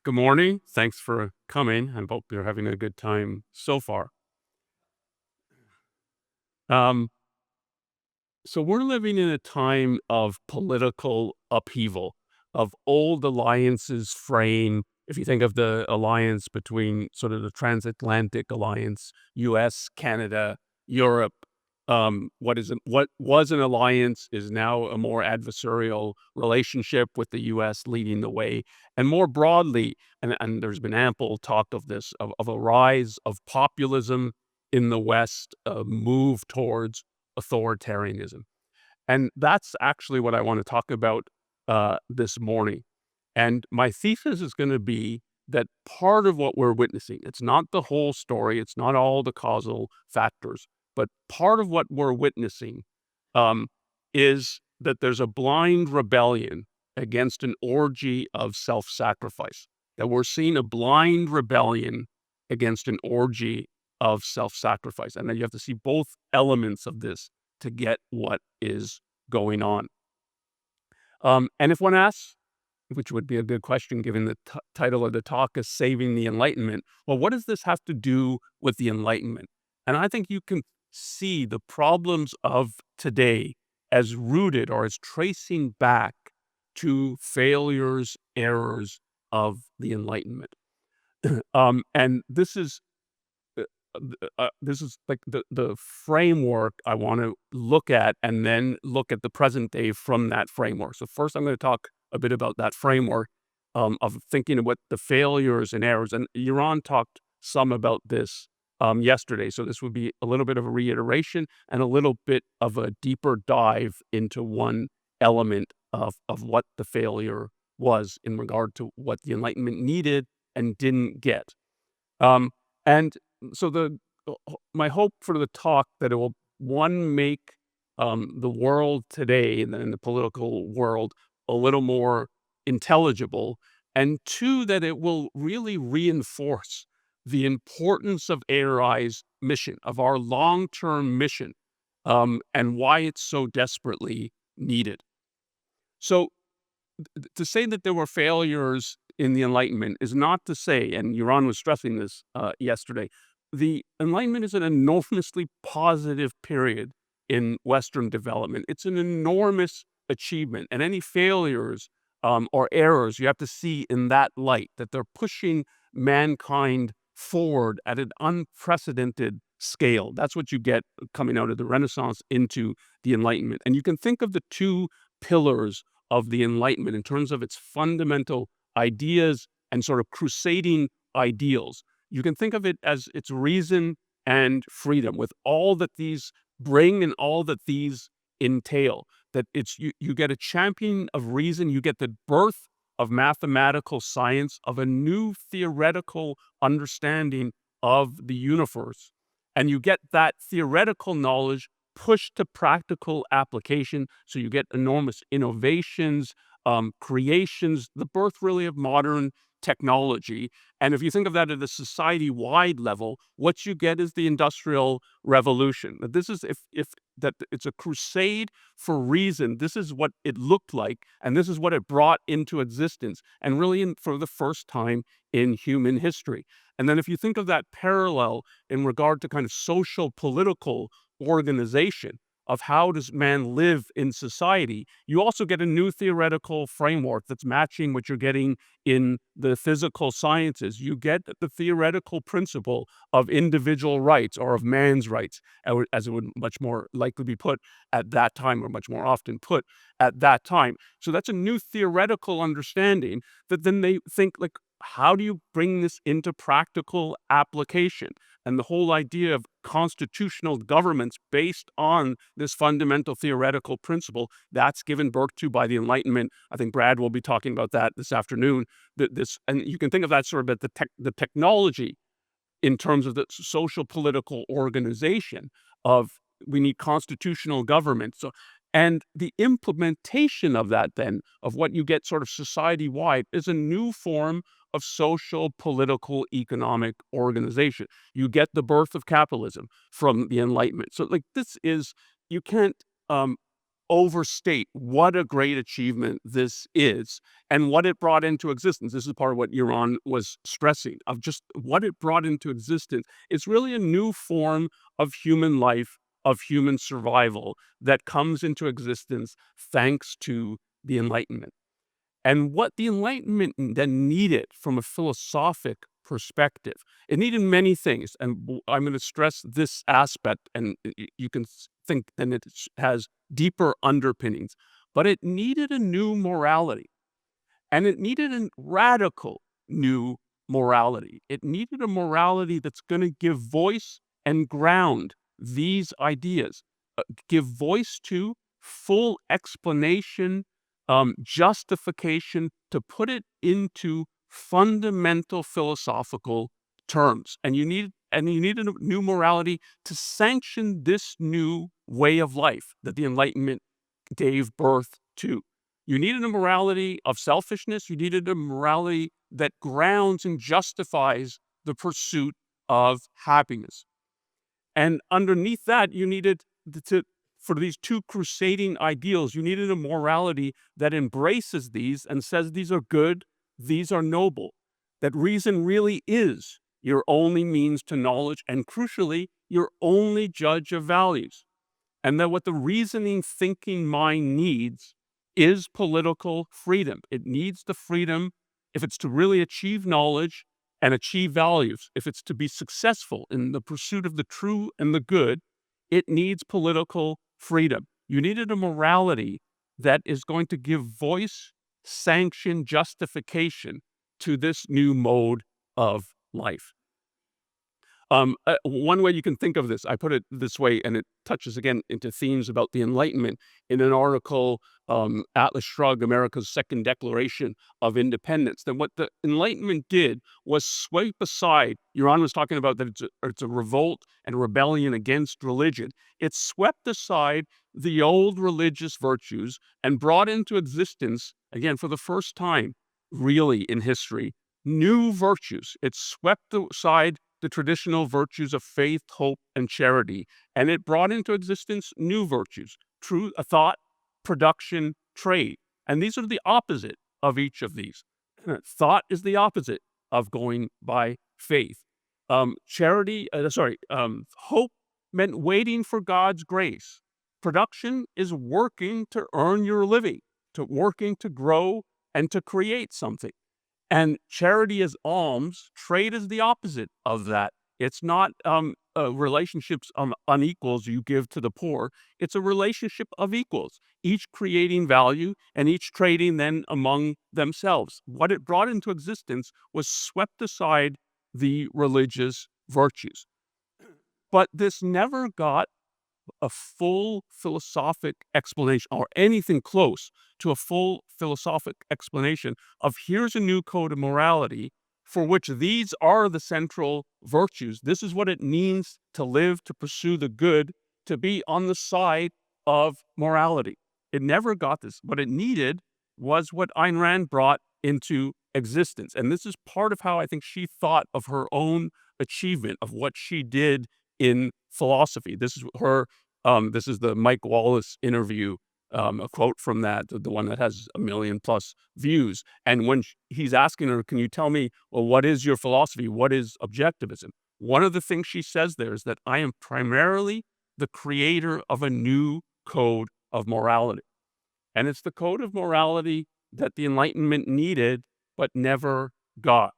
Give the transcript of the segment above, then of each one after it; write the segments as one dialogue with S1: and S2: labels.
S1: Good morning. Thanks for coming. I hope you're having a good time so far. Um, so we're living in a time of political upheaval, of old alliances fraying. If you think of the alliance between sort of the transatlantic alliance, U.S., Canada, Europe, what was an alliance is now a more adversarial relationship with the U.S. leading the way, and more broadly, and there's been ample talk of this of a rise of populism in the West, a move towards authoritarianism. And that's actually what I want to talk about this morning. And my thesis is going to be that part of what we're witnessing, it's not the whole story, it's not all the causal factors, but part of what we're witnessing um, is that there's a blind rebellion against an orgy of self sacrifice, that we're seeing a blind rebellion against an orgy of self sacrifice. And then you have to see both elements of this to get what is going on. And if one asks, which would be a good question given the title of the talk is Saving the Enlightenment, well, what does this have to do with the Enlightenment? And I think you can see the problems of today as rooted or as tracing back to failures, errors of the Enlightenment. And this is like the framework I want to look at, and then look at the present day from that framework. So first, I'm going to talk a bit about that framework of thinking about the failures and errors. And Yaron talked some about this yesterday. So this would be a little bit of a reiteration and a little bit of a deeper dive into one element of what the failure was in regard to what the Enlightenment needed and didn't get. Um, and so my hope for the talk that it will, one, make the world today and the political world a little more intelligible, and two, that it will really reinforce the importance of ARI's mission, of our long-term mission, and why it's so desperately needed. So to say that there were failures in the Enlightenment is not to say, and Yaron was stressing this yesterday, the Enlightenment is an enormously positive period in Western development. It's an enormous achievement, and any failures or errors you have to see in that light, that they're pushing mankind forward at an unprecedented scale. That's what you get coming out of the Renaissance into the Enlightenment. And you can think of the two pillars of the Enlightenment in terms of its fundamental ideas and sort of crusading ideals. You can think of it as its reason and freedom, with all that these bring and all that these entail. That it's you get a champion of reason, you get the birth of mathematical science, of a new theoretical understanding of the universe. And you get that theoretical knowledge pushed to practical application. So you get enormous innovations, creations, the birth really of modern technology. And if you think of that at a society-wide level, what you get is the Industrial Revolution. That this is if that it's a crusade for reason. This is what it looked like, and this is what it brought into existence, and really for the first time in human history. And then if you think of that parallel in regard to kind of social political organization of how does man live in society, you also get a new theoretical framework that's matching what you're getting in the physical sciences. You get the theoretical principle of individual rights, or of man's rights, as it would much more likely be put at that time, or much more often put at that time. So that's a new theoretical understanding that then they think, like, how do you bring this into practical application? And the whole idea of constitutional governments based on this fundamental theoretical principle, that's given birth to by the Enlightenment. I think Brad will be talking about that this afternoon. And you can think of that sort of the technology in terms of the social political organization of, we need constitutional government. So, and the implementation of that then, of what you get sort of society-wide, is a new form of social, political, economic organization. You get the birth of capitalism from the Enlightenment. So like this is, you can't overstate what a great achievement this is and what it brought into existence. This is part of what Yaron was stressing, of just what it brought into existence. It's really a new form of human life, of human survival that comes into existence thanks to the Enlightenment. And what the Enlightenment then needed from a philosophic perspective, it needed many things. And I'm going to stress this aspect, and you can think that it has deeper underpinnings. But it needed a new morality, and it needed a radical new morality. It needed a morality that's going to give voice and ground these ideas, give voice to, full explanation, justification, to put it into fundamental philosophical terms. And you need a new morality to sanction this new way of life that the Enlightenment gave birth to. You needed a morality of selfishness. You needed a morality that grounds and justifies the pursuit of happiness. And underneath that, you needed for these two crusading ideals, you needed a morality that embraces these and says these are good, these are noble, that reason really is your only means to knowledge, and crucially, your only judge of values. And that what the reasoning, thinking mind needs is political freedom. It needs the freedom, if it's to really achieve knowledge and achieve values, if it's to be successful in the pursuit of the true and the good, it needs political freedom. You needed a morality that is going to give voice, sanction, justification to this new mode of life. One way you can think of this, I put it this way, and it touches again into themes about the Enlightenment in an article, Atlas Shrugged, America's Second Declaration of Independence. Then what the Enlightenment did was sweep aside, Yaron was talking about that it's a revolt and rebellion against religion. It swept aside the old religious virtues and brought into existence, again, for the first time, really in history, new virtues. It swept aside the traditional virtues of faith, hope, and charity, and it brought into existence new virtues: truth, thought, production, trade. And these are the opposite of each of these. Thought is the opposite of going by faith. Hope meant waiting for God's grace. Production is working to earn your living, to working to grow and to create something. And charity is alms. Trade is the opposite of that. It's not relationships of unequals you give to the poor. It's a relationship of equals, each creating value and each trading then among themselves. What it brought into existence was swept aside the religious virtues. But this never got a full philosophic explanation, or anything close to a full philosophic explanation of here's a new code of morality for which these are the central virtues. This is what it means to live, to pursue the good, to be on the side of morality. It never got this. What it needed was what Ayn Rand brought into existence. And this is part of how I think she thought of her own achievement, of what she did in philosophy. This is her. This is the Mike Wallace interview, a quote from that, the one that has 1 million+ views. And when he's asking her, "Can you tell me, well, what is your philosophy? What is objectivism?" One of the things she says there is that I am primarily the creator of a new code of morality, and it's the code of morality that the Enlightenment needed but never got.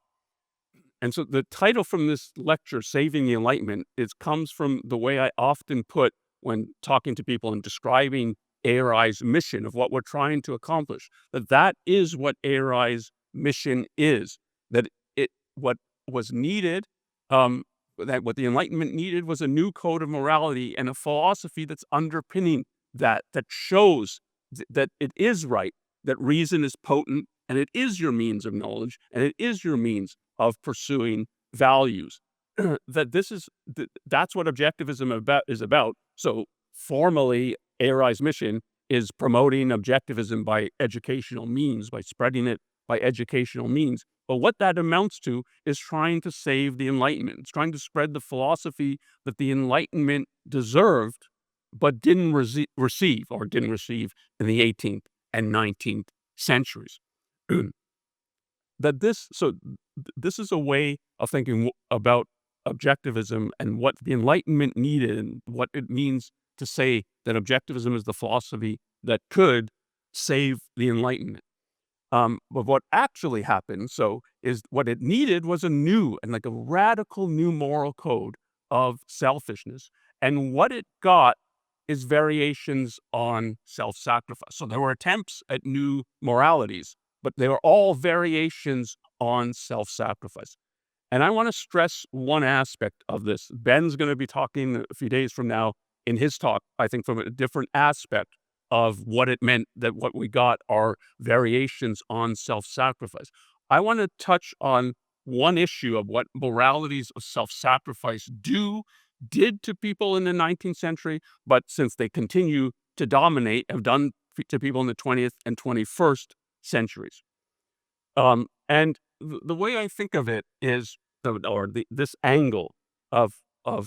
S1: And so the title from this lecture, Saving the Enlightenment, comes from the way I often put when talking to people and describing ARI's mission of what we're trying to accomplish, that is what ARI's mission is, that what was needed, that what the Enlightenment needed was a new code of morality and a philosophy that's underpinning that shows that it is right, that reason is potent, and it is your means of knowledge, and it is your means of pursuing values. That's what objectivism is about. So formally, ARI's mission is promoting objectivism by educational means, by spreading it by educational means. But what that amounts to is trying to save the Enlightenment. It's trying to spread the philosophy that the Enlightenment deserved but didn't receive in the 18th and 19th centuries. That this so this is a way of thinking about objectivism and what the Enlightenment needed and what it means to say that objectivism is the philosophy that could save the Enlightenment. But what actually happened, is what it needed was a new and like a radical new moral code of selfishness. And what it got is variations on self-sacrifice. So there were attempts at new moralities, but they were all variations on self-sacrifice. And I want to stress one aspect of this. Ben's going to be talking a few days from now in his talk, I think, from a different aspect of what it meant that what we got are variations on self-sacrifice. I want to touch on one issue of what moralities of self-sacrifice did to people in the 19th century, but since they continue to dominate, have done to people in the 20th and 21st centuries. And the way I think of it is, this angle of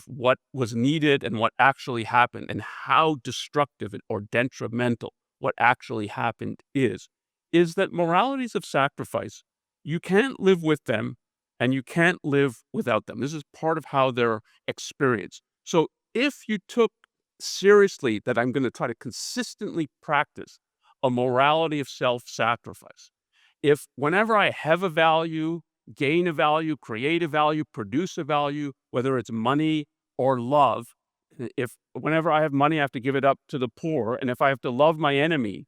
S1: what was needed and what actually happened, and how destructive or detrimental what actually happened is that moralities of sacrifice, you can't live with them and you can't live without them. This is part of how they're experienced. So if you took seriously that I'm going to try to consistently practice a morality of self-sacrifice, if whenever I have a value, gain a value, create a value, produce a value, whether it's money or love, if whenever I have money, I have to give it up to the poor, and if I have to love my enemy,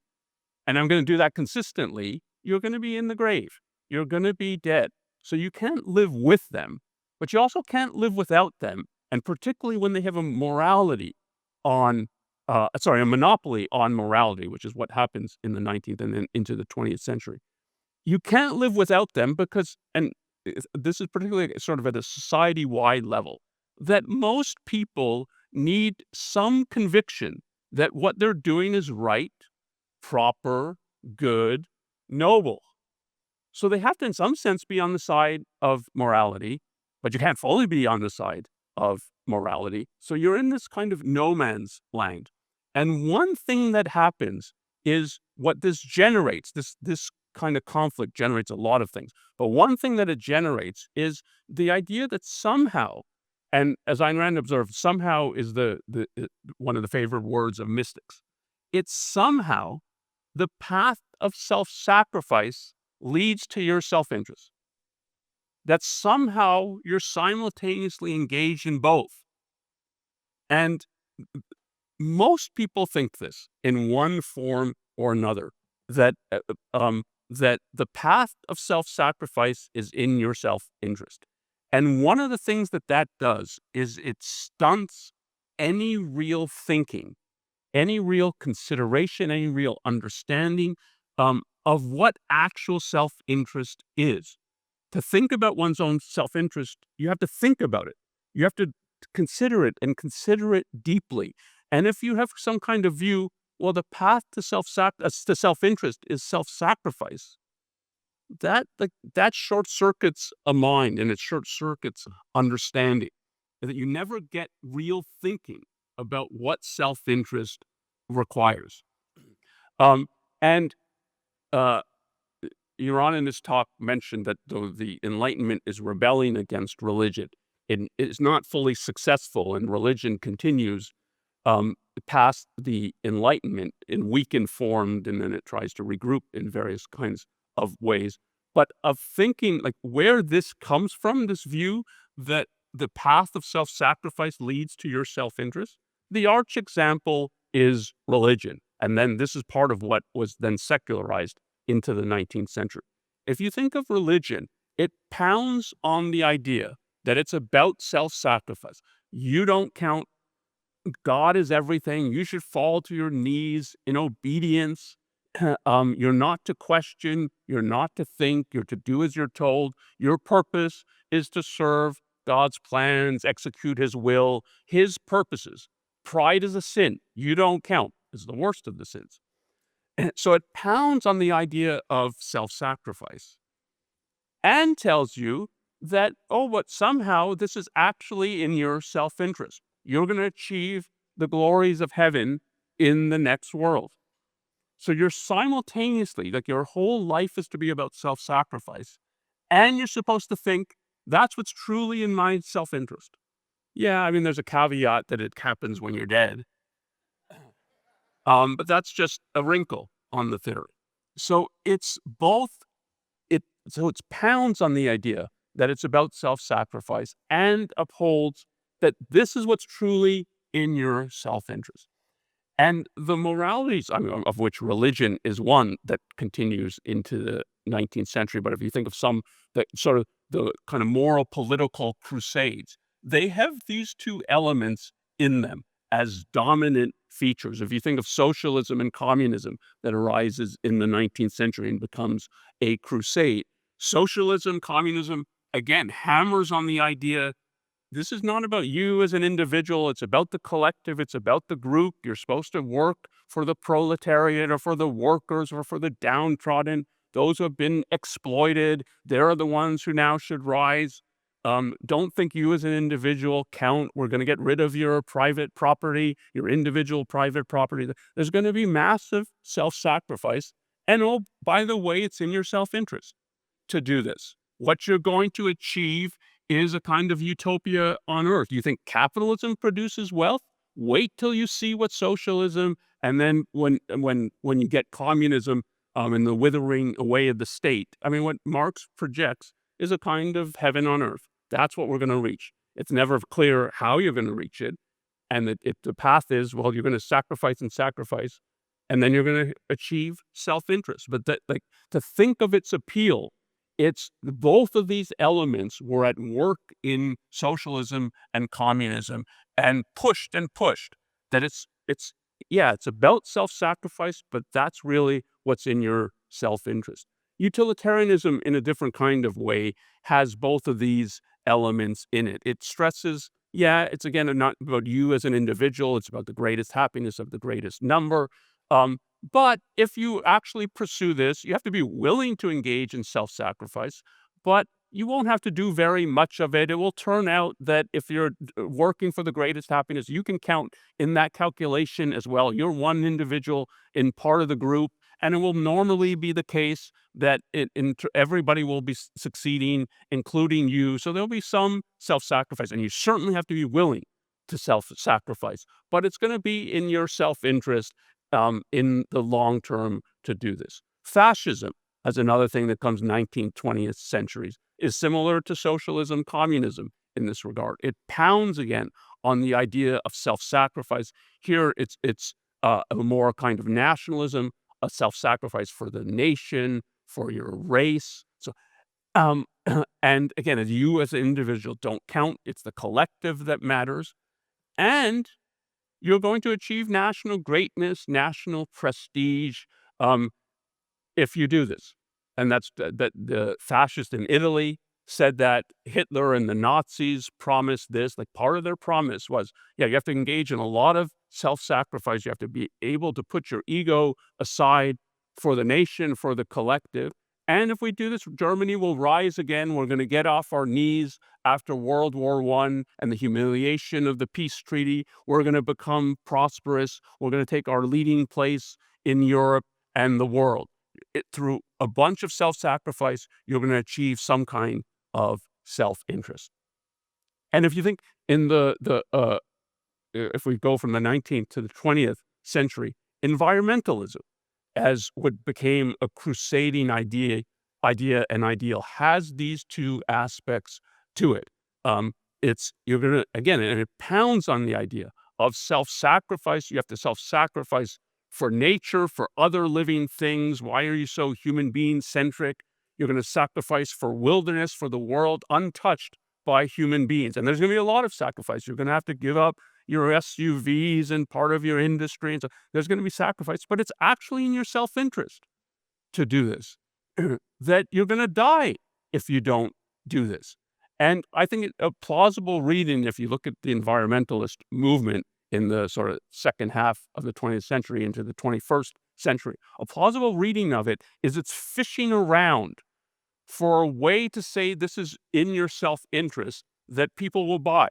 S1: and I'm going to do that consistently, you're going to be in the grave. You're going to be dead. So you can't live with them, but you also can't live without them. And particularly when they have a monopoly on morality, which is what happens in the 19th and then into the 20th century. You can't live without them because, and this is particularly sort of at a society-wide level, that most people need some conviction that what they're doing is right, proper, good, noble. So they have to, in some sense, be on the side of morality, but you can't fully be on the side of morality. So you're in this kind of no man's land. And one thing that happens is what this generates, this kind of conflict generates a lot of things. But one thing that it generates is the idea that somehow, and as Ayn Rand observed, somehow is one of the favorite words of mystics. It's somehow the path of self-sacrifice leads to your self-interest. That somehow you're simultaneously engaged in both. And most people think this in one form or another, that that the path of self-sacrifice is in your self-interest. And one of the things that does is it stunts any real thinking, any real consideration, any real understanding of what actual self-interest is. To think about one's own self-interest, you have to think about it. You have to consider it and consider it deeply. And if you have some kind of view, well, the path to self-interest is self-sacrifice, that short circuits a mind and it short circuits understanding. That you never get real thinking about what self-interest requires. And Iran in this talk mentioned that though the Enlightenment is rebelling against religion, it is not fully successful, and religion continues past the Enlightenment in weakened form, and then it tries to regroup in various kinds of ways. But of thinking like where this comes from, this view that the path of self-sacrifice leads to your self-interest, the arch example is religion. And then this is part of what was then secularized into the 19th century. If you think of religion, it pounds on the idea that it's about self-sacrifice. You don't count. God is everything. You should fall to your knees in obedience. You're not to question. You're not to think. You're to do as you're told. Your purpose is to serve God's plans, execute his will, his purposes. Pride is a sin. You don't count. It's the worst of the sins. So it pounds on the idea of self-sacrifice and tells you that, but somehow this is actually in your self-interest. You're going to achieve the glories of heaven in the next world. So you're simultaneously, like your whole life is to be about self-sacrifice, and you're supposed to think that's what's truly in my self-interest. Yeah, I mean, there's a caveat that it happens when you're dead. But that's just a wrinkle on the theory. So it's both it pounds on the idea that it's about self-sacrifice and upholds that this is what's truly in your self-interest. And the moralities, I mean, of which religion is one that continues into the 19th century. But if you think of some that sort of the kind of moral political crusades, they have these two elements in them as dominant features. If you think of socialism and communism that arises in the 19th century and becomes a crusade, socialism, communism, again, hammers on the idea this is not about you as an individual. It's about the collective. It's about the group. You're supposed to work for the proletariat or for the workers or for the downtrodden, those who have been exploited. They're the ones who now should rise. Don't think you as an individual count. We're going to get rid of your private property, your individual private property. There's going to be massive self-sacrifice. And oh, by the way, it's in your self-interest to do this. What you're going to achieve is a kind of utopia on earth. You think capitalism produces wealth? Wait till you see what socialism, and then when you get communism and the withering away of the state. I mean, what Marx projects is a kind of heaven on earth. That's what we're going to reach. It's never clear how you're going to reach it, and the path is, well, you're going to sacrifice and sacrifice, and then you're going to achieve self-interest. But like to think of its appeal, it's both of these elements were at work in socialism and communism and pushed that it's about self-sacrifice, but that's really what's in your self-interest. Utilitarianism in a different kind of way has both of these elements in it. It stresses, yeah, it's again not about you as an individual, it's about the greatest happiness of the greatest number. But if you actually pursue this, you have to be willing to engage in self-sacrifice, but you won't have to do very much of it. It will turn out that if you're working for the greatest happiness, you can count in that calculation as well. You're one individual in part of the group, and it will normally be the case that everybody will be succeeding, including you. So there'll be some self-sacrifice, and you certainly have to be willing to self-sacrifice, but it's going to be in your self-interest in the long term to do this. Fascism, as another thing that comes 19th, 20th centuries, is similar to socialism, communism in this regard. It pounds again on the idea of self-sacrifice. Here, it's a more kind of nationalism, a self-sacrifice for the nation, for your race. So, and again, as you as an individual don't count, it's the collective that matters. And you're going to achieve national greatness, national prestige, if you do this. And that's that the fascists in Italy said that Hitler and the Nazis promised this. Like part of their promise was, yeah, you have to engage in a lot of self-sacrifice. You have to be able to put your ego aside for the nation, for the collective. And if we do this, Germany will rise again. We're going to get off our knees after World War I and the humiliation of the peace treaty. We're going to become prosperous. We're going to take our leading place in Europe and the world. Through a bunch of self-sacrifice, you're going to achieve some kind of self-interest. And if you think in if we go from the 19th to the 20th century, environmentalism, as what became a crusading idea and ideal, has these two aspects to it. You're going to, again, and it pounds on the idea of self-sacrifice. You have to self-sacrifice for nature, for other living things. Why are you so human being centric? You're going to sacrifice for wilderness, for the world untouched by human beings. And there's going to be a lot of sacrifice. You're going to have to give up your SUVs and part of your industry. And so there's going to be sacrifice, but it's actually in your self-interest to do this, that you're going to die if you don't do this. And I think a plausible reading, if you look at the environmentalist movement in the sort of second half of the 20th century into the 21st century, a plausible reading of it is it's fishing around for a way to say this is in your self-interest that people will buy.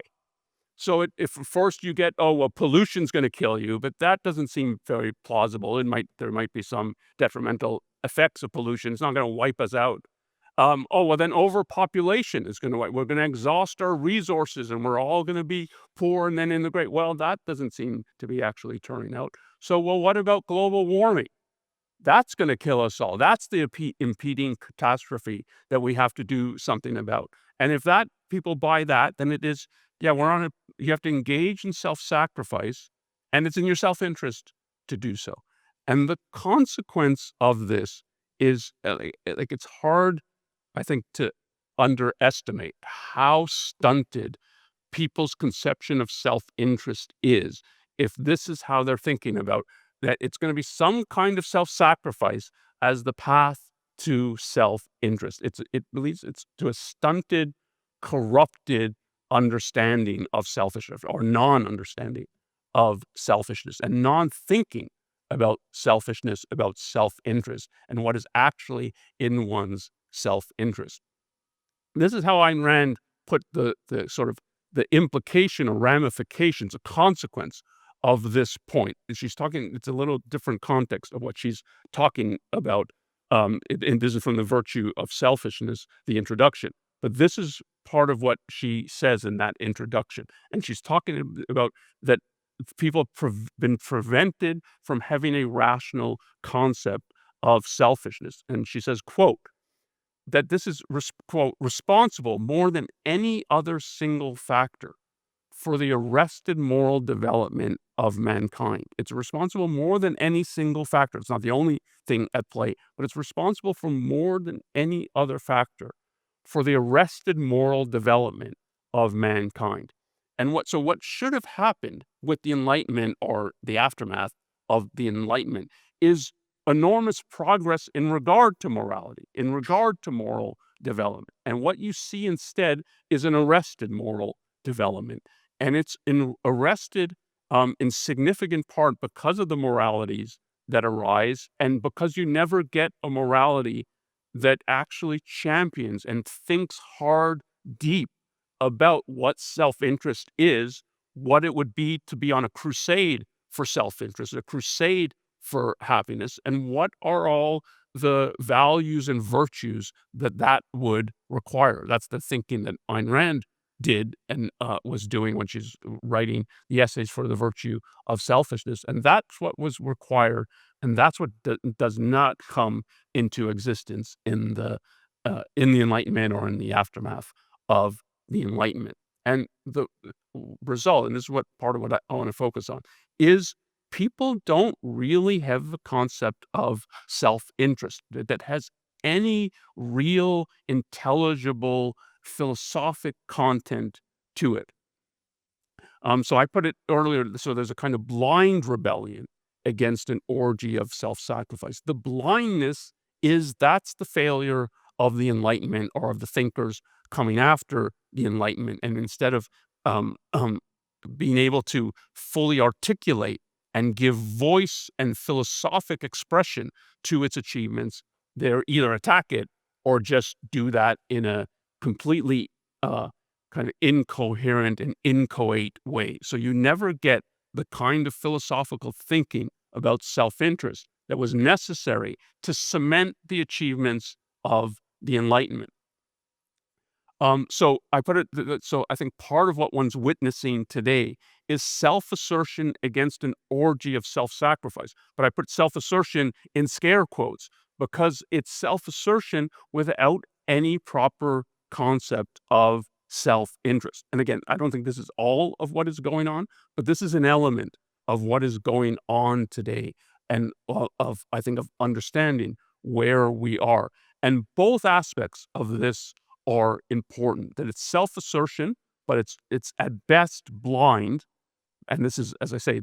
S1: So if first you get, oh, well, pollution's gonna kill you, but that doesn't seem very plausible. There might be some detrimental effects of pollution. It's not gonna wipe us out. Oh, well, then overpopulation is gonna we're gonna exhaust our resources, and we're all gonna be poor and then in the great. Well, that doesn't seem to be actually turning out. So, well, what about global warming? That's gonna kill us all. That's the impeding catastrophe that we have to do something about. And if that people buy that, then it is, yeah, you have to engage in self-sacrifice, and it's in your self-interest to do so. And the consequence of this is, like, it's hard, I think, to underestimate how stunted people's conception of self-interest is if this is how they're thinking about that it's going to be some kind of self-sacrifice as the path to self-interest. It believes it's to a stunted, corrupted understanding of selfishness or non-understanding of selfishness and non-thinking about selfishness, about self-interest, and what is actually in one's self-interest. This is how Ayn Rand put the sort of the implication or ramifications, a consequence of this point. And she's talking, it's a little different context of what she's talking about. And this is from The Virtue of Selfishness, the introduction. But this is part of what she says in that introduction. And she's talking about that people have been prevented from having a rational concept of selfishness. And she says, quote, that this is, quote, responsible more than any other single factor for the arrested moral development of mankind. It's responsible more than any single factor. It's not the only thing at play, but it's responsible for more than any other factor for the arrested moral development of mankind. And what should have happened with the Enlightenment or the aftermath of the Enlightenment is enormous progress in regard to morality, in regard to moral development. And what you see instead is an arrested moral development. And it's arrested in significant part because of the moralities that arise and because you never get a morality that actually champions and thinks hard, deep about what self-interest is, what it would be to be on a crusade for self-interest, a crusade for happiness, and what are all the values and virtues that would require. That's the thinking that Ayn Rand did and was doing when she's writing the essays for The Virtue of Selfishness. And that's what was required, and that's what does not come into existence in the Enlightenment or in the aftermath of the Enlightenment. And the result, and this is what part of what I want to focus on, is people don't really have the concept of self-interest that has any real intelligible philosophic content to it. So I put it earlier, so there's a kind of blind rebellion against an orgy of self-sacrifice. The blindness that's the failure of the Enlightenment or of the thinkers coming after the Enlightenment. And instead of being able to fully articulate and give voice and philosophic expression to its achievements, they either attack it or just do that in a completely kind of incoherent and inchoate way. So you never get the kind of philosophical thinking about self-interest that was necessary to cement the achievements of the Enlightenment. So I put it, so I think part of what one's witnessing today is self-assertion against an orgy of self-sacrifice. But I put self-assertion in scare quotes because it's self-assertion without any proper concept of self-interest. And again, I don't think this is all of what is going on, but this is an element of what is going on today and I think, of understanding where we are. And both aspects of this are important, that it's self-assertion, but it's at best blind. And this is, as I say,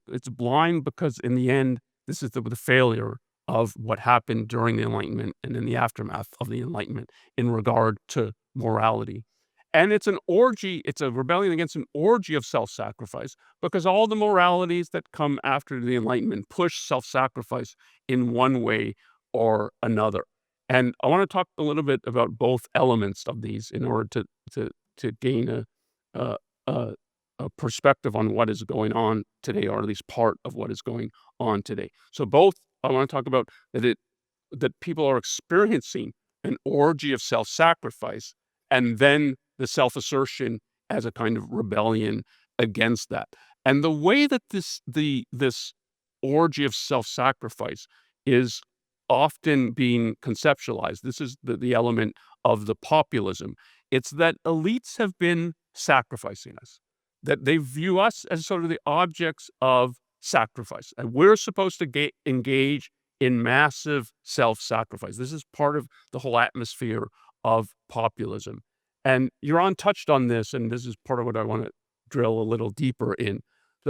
S1: it's blind because in the end, this is the failure of what happened during the Enlightenment and in the aftermath of the Enlightenment in regard to morality. And it's an orgy, it's a rebellion against an orgy of self-sacrifice because all the moralities that come after the Enlightenment push self-sacrifice in one way or another. And I want to talk a little bit about both elements of these in order to gain a perspective on what is going on today, or at least part of what is going on today. So both I want to talk about that people are experiencing an orgy of self-sacrifice, and then the self-assertion as a kind of rebellion against that. And the way that this orgy of self-sacrifice is often being conceptualized, this is the element of the populism. It's that elites have been sacrificing us, that they view us as sort of the objects of sacrifice, and we're supposed to engage in massive self-sacrifice. This is part of the whole atmosphere of populism. And Yaron touched on this, and this is part of what I want to drill a little deeper in.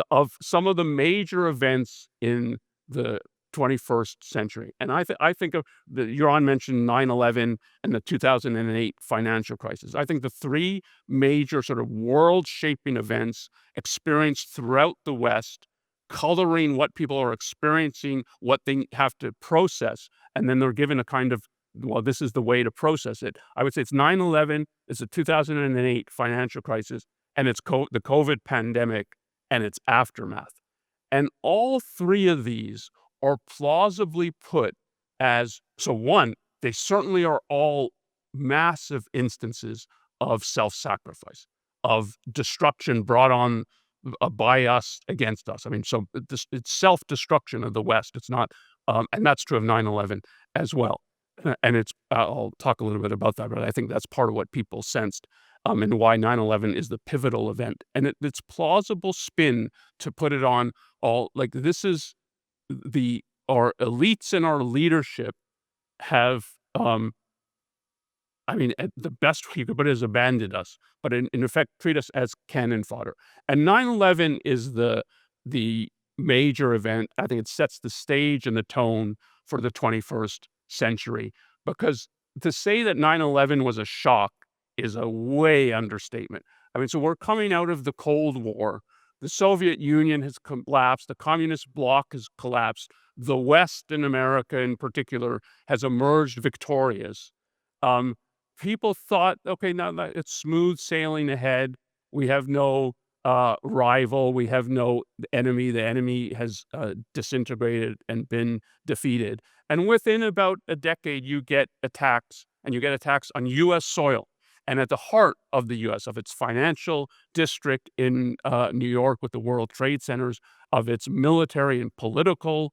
S1: Of some of the major events in the 21st century. And I think of Yaron mentioned 9/11 and the 2008 financial crisis. I think the three major sort of world-shaping events experienced throughout the West, coloring what people are experiencing, what they have to process, and then they're given a kind of, well, this is the way to process it. I would say it's 9/11, it's the 2008 financial crisis, and it's the COVID pandemic and its aftermath. And all three of these are plausibly put as, so one, they certainly are all massive instances of self-sacrifice, of destruction brought on by us against us. I mean, so it's self-destruction of the West. It's not, and that's true of 9/11 as well. And it's, I'll talk a little bit about that, but I think that's part of what people sensed, and why 9/11 is the pivotal event. And it's plausible spin to put it on all, like, this is our elites and our leadership have, I mean, the best you could put it is abandoned us, but in effect treat us as cannon fodder. And 9/11 is the major event. I think it sets the stage and the tone for the 21st century, because to say that 9/11 was a shock is a way understatement. I mean, so we're coming out of the Cold War. The Soviet Union has collapsed. The communist bloc has collapsed. The West, in America in particular, has emerged victorious. Um, People thought, okay, now that it's smooth sailing ahead. We have no rival. We have no enemy. The enemy has disintegrated and been defeated. And within about a decade, you get attacks, and you get attacks on U.S. soil. And at the heart of the U.S., of its financial district in New York with the World Trade Centers, of its military and political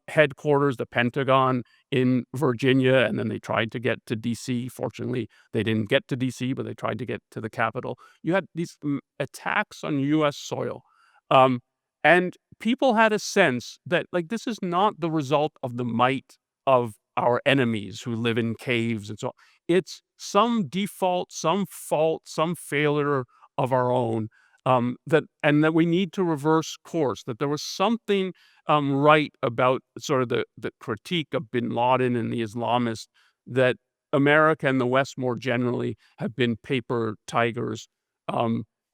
S1: headquarters, the Pentagon in Virginia, and then they tried to get to D.C. Fortunately, they didn't get to D.C., but they tried to get to the Capitol. You had these attacks on U.S. soil. And people had a sense that, like, this is not the result of the might of our enemies who live in caves and so on. It's some default, some fault, some failure of our own, that we need to reverse course, that there was something right about sort of the critique of bin Laden and the Islamists, that America and the West more generally have been paper tigers.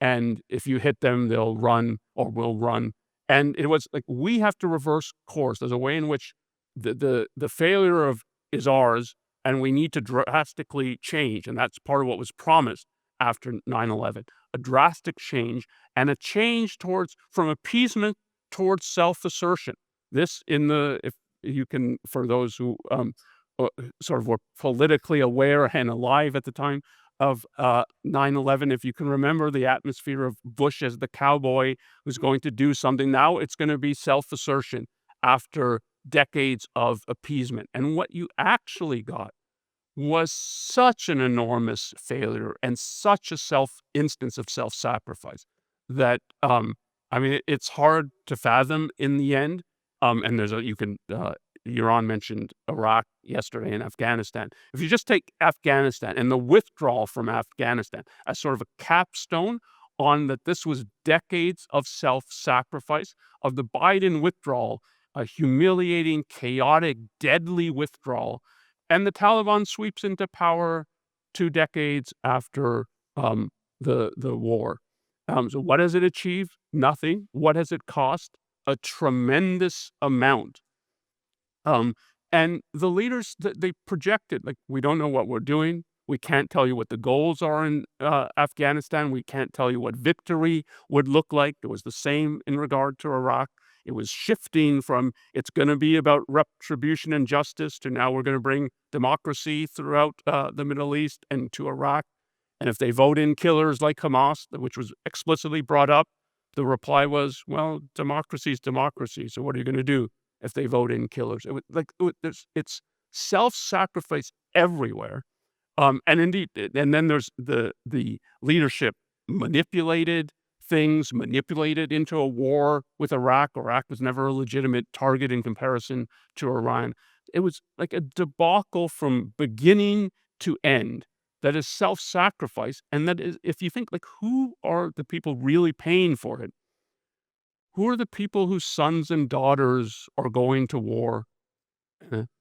S1: And if you hit them, they'll run or will run. And it was like, we have to reverse course. There's a way in which the failure of is ours, and we need to drastically change. And that's part of what was promised after 9/11, a drastic change, and a change from appeasement towards self-assertion. This if you can, for those who sort of were politically aware and alive at the time of 9/11, if you can remember the atmosphere of Bush as the cowboy who's going to do something, now it's going to be self-assertion after decades of appeasement. And what you actually got was such an enormous failure and such a instance of self-sacrifice that, I mean, it's hard to fathom in the end. And Iran mentioned Iraq yesterday and Afghanistan. If you just take Afghanistan and the withdrawal from Afghanistan as sort of a capstone on that, this was decades of self-sacrifice, of the Biden withdrawal, a humiliating, chaotic, deadly withdrawal, and the Taliban sweeps into power 2 decades after the war. So what has it achieved? Nothing. What has it cost? A tremendous amount. And the leaders, they projected, like, we don't know what we're doing. We can't tell you what the goals are in Afghanistan. We can't tell you what victory would look like. It was the same in regard to Iraq. It was shifting from it's going to be about retribution and justice to now we're going to bring democracy throughout the Middle East and to Iraq. And if they vote in killers like Hamas, which was explicitly brought up, the reply was, well, democracy is democracy. So what are you going to do if they vote in killers? It's self-sacrifice everywhere. And indeed, and then there's the leadership manipulated things, manipulated into a war with Iraq. Iraq was never a legitimate target in comparison to Iran. It was like a debacle from beginning to end that is self-sacrifice. And that is, if you think, like, who are the people really paying for it? Who are the people whose sons and daughters are going to war?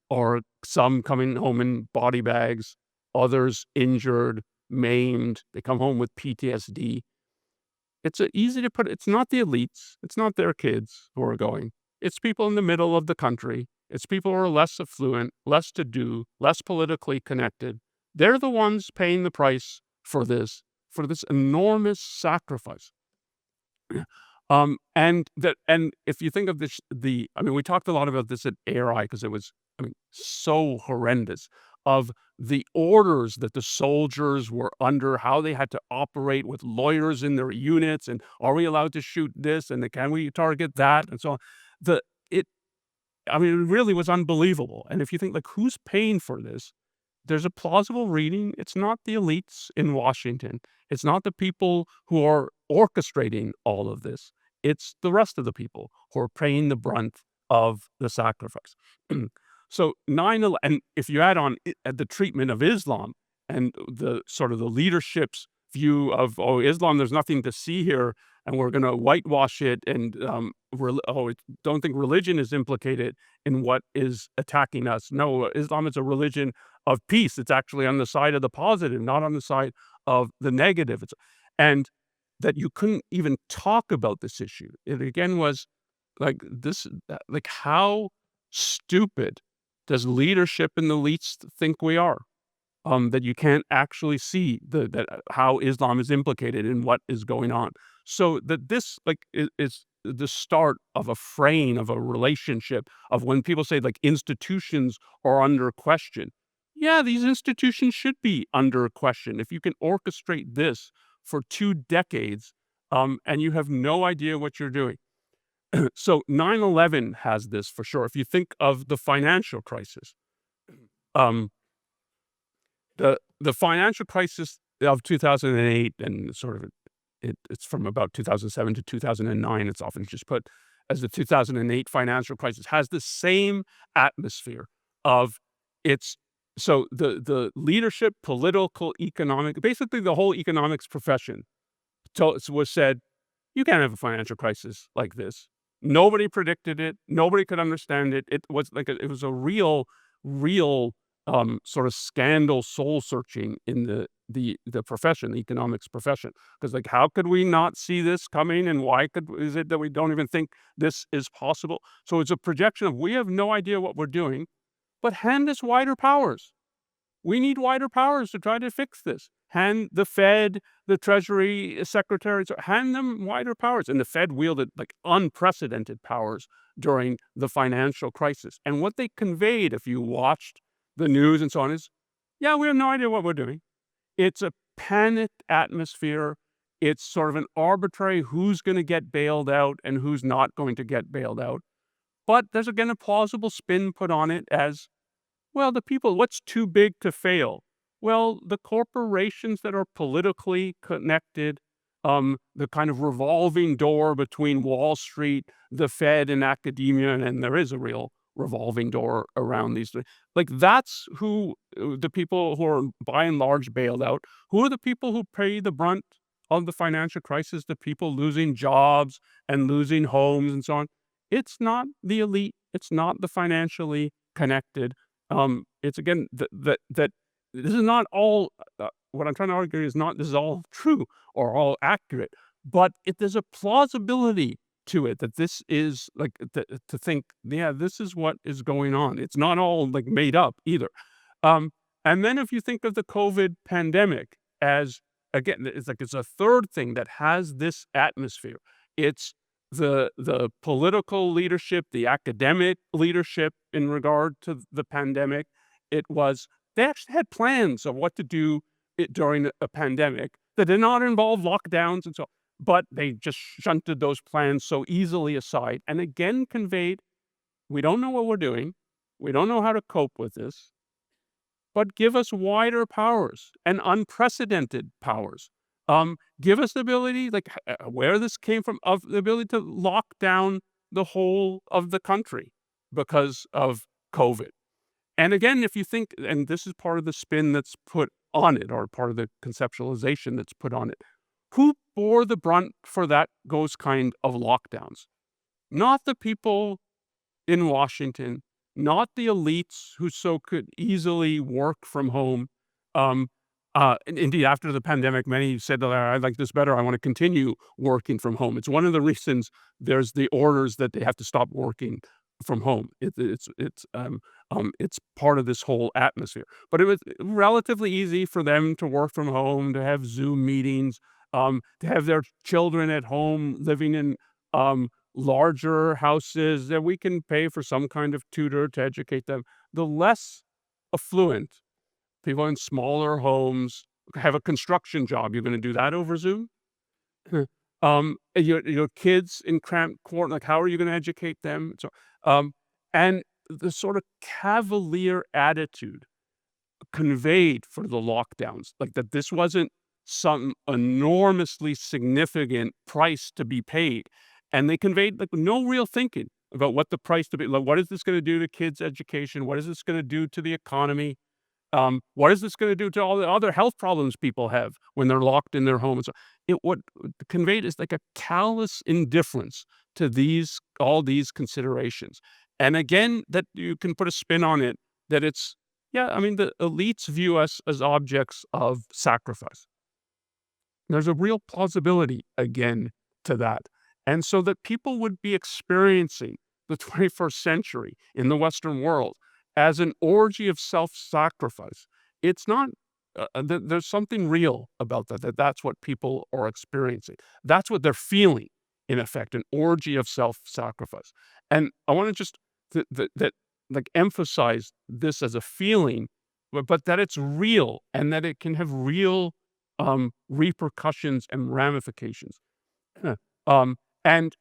S1: Or some coming home in body bags, others injured, maimed. They come home with PTSD. It's easy to put. It's not the elites. It's not their kids who are going. It's people in the middle of the country. It's people who are less affluent, less to do, less politically connected. They're the ones paying the price for this enormous sacrifice. And if you think of this, we talked a lot about this at ARI because it was, so horrendous, of the orders that the soldiers were under, how they had to operate with lawyers in their units, and are we allowed to shoot this, and can we target that, and so on. It really was unbelievable. And if you think, like, who's paying for this? There's a plausible reading. It's not the elites in Washington. It's not the people who are orchestrating all of this. It's the rest of the people who are paying the brunt of the sacrifice. So 9/11, and if you add on the treatment of Islam and the sort of the leadership's view of, Islam, there's nothing to see here, and we're going to whitewash it, and don't think religion is implicated in what is attacking us. No, Islam is a religion of peace. It's actually on the side of the positive, not on the side of the negative. And that you couldn't even talk about this issue. It again was like this, like, how stupid does leadership and the elites think we are? That you can't actually see how Islam is implicated in what is going on. So that this, like, is the start of a fraying of a relationship of when people say, like, institutions are under question. Yeah, these institutions should be under question. If you can orchestrate this for 2 decades, and you have no idea what you're doing. So 9/11 has this for sure. If you think of the financial crisis, um, the financial crisis of 2008, and sort of it's from about 2007 to 2009. It's often just put as the 2008 financial crisis, has the same atmosphere of it's so the leadership, political, economic, basically the whole economics profession was said, you can't have a financial crisis like this. Nobody predicted it. Nobody could understand it. It was like it was a real sort of scandal, soul searching in the profession, the economics profession. Because, like, how could we not see this coming, and why is it that we don't even think this is possible? So it's a projection of, we have no idea what we're doing, but hand us wider powers. We need wider powers to try to fix this. Hand the Fed, the Treasury secretaries, hand them wider powers. And the Fed wielded, like, unprecedented powers during the financial crisis. And what they conveyed, if you watched the news and so on, is, yeah, we have no idea what we're doing. It's a panicked atmosphere. It's sort of an arbitrary who's going to get bailed out and who's not going to get bailed out. But there's, again, a plausible spin put on it as, well, the people, what's too big to fail? Well, the corporations that are politically connected, the kind of revolving door between Wall Street, the Fed, and academia, and there is a real revolving door around these things. Like, that's who the people who are by and large bailed out. Who are the people who pay the brunt of the financial crisis? The people losing jobs and losing homes and so on. It's not the elite. It's not the financially connected. It's, again, that this is not all. What I'm trying to argue is not this is all true or all accurate, but there's a plausibility to it that this is, like, to think, yeah, this is what is going on. It's not all, like, made up either. And then if you think of the COVID pandemic as, again, it's a third thing that has this atmosphere. It's the political leadership, the academic leadership in regard to the pandemic. It was they actually had plans of what to do during a pandemic that did not involve lockdowns and so, but they just shunted those plans so easily aside, and again conveyed, we don't know what we're doing, we don't know how to cope with this, but give us wider powers and unprecedented powers. Give us the ability, like where this came from, of the ability to lock down the whole of the country because of COVID. And again, if you think, and this is part of the spin that's put on it, or part of the conceptualization that's put on it, who bore the brunt for those kind of lockdowns? Not the people in Washington, not the elites who so could easily work from home. Indeed, after the pandemic, many said that I like this better. I want to continue working from home. It's one of the reasons there's the orders that they have to stop working from home. It's part of this whole atmosphere. But it was relatively easy for them to work from home, to have Zoom meetings, to have their children at home living in larger houses that we can pay for some kind of tutor to educate them. The less affluent people in smaller homes have a construction job. You're going to do that over Zoom? Your kids in cramped quarter, like how are you going to educate them? So, and the sort of cavalier attitude conveyed for the lockdowns, like that this wasn't some enormously significant price to be paid. And they conveyed like no real thinking about what the price to be, like, what is this going to do to kids' education? What is this going to do to the economy? What is this going to do to all the other health problems people have when they're locked in their homes? What conveyed is like a callous indifference to all these considerations. And again, that you can put a spin on it that it's, yeah, I mean, the elites view us as objects of sacrifice. There's a real plausibility again to that. And so that people would be experiencing the 21st century in the Western world as an orgy of self-sacrifice. It's not, there's something real about that's what people are experiencing. That's what they're feeling, in effect, an orgy of self-sacrifice. And I want to just like emphasize this as a feeling, but that it's real and that it can have real repercussions and ramifications. And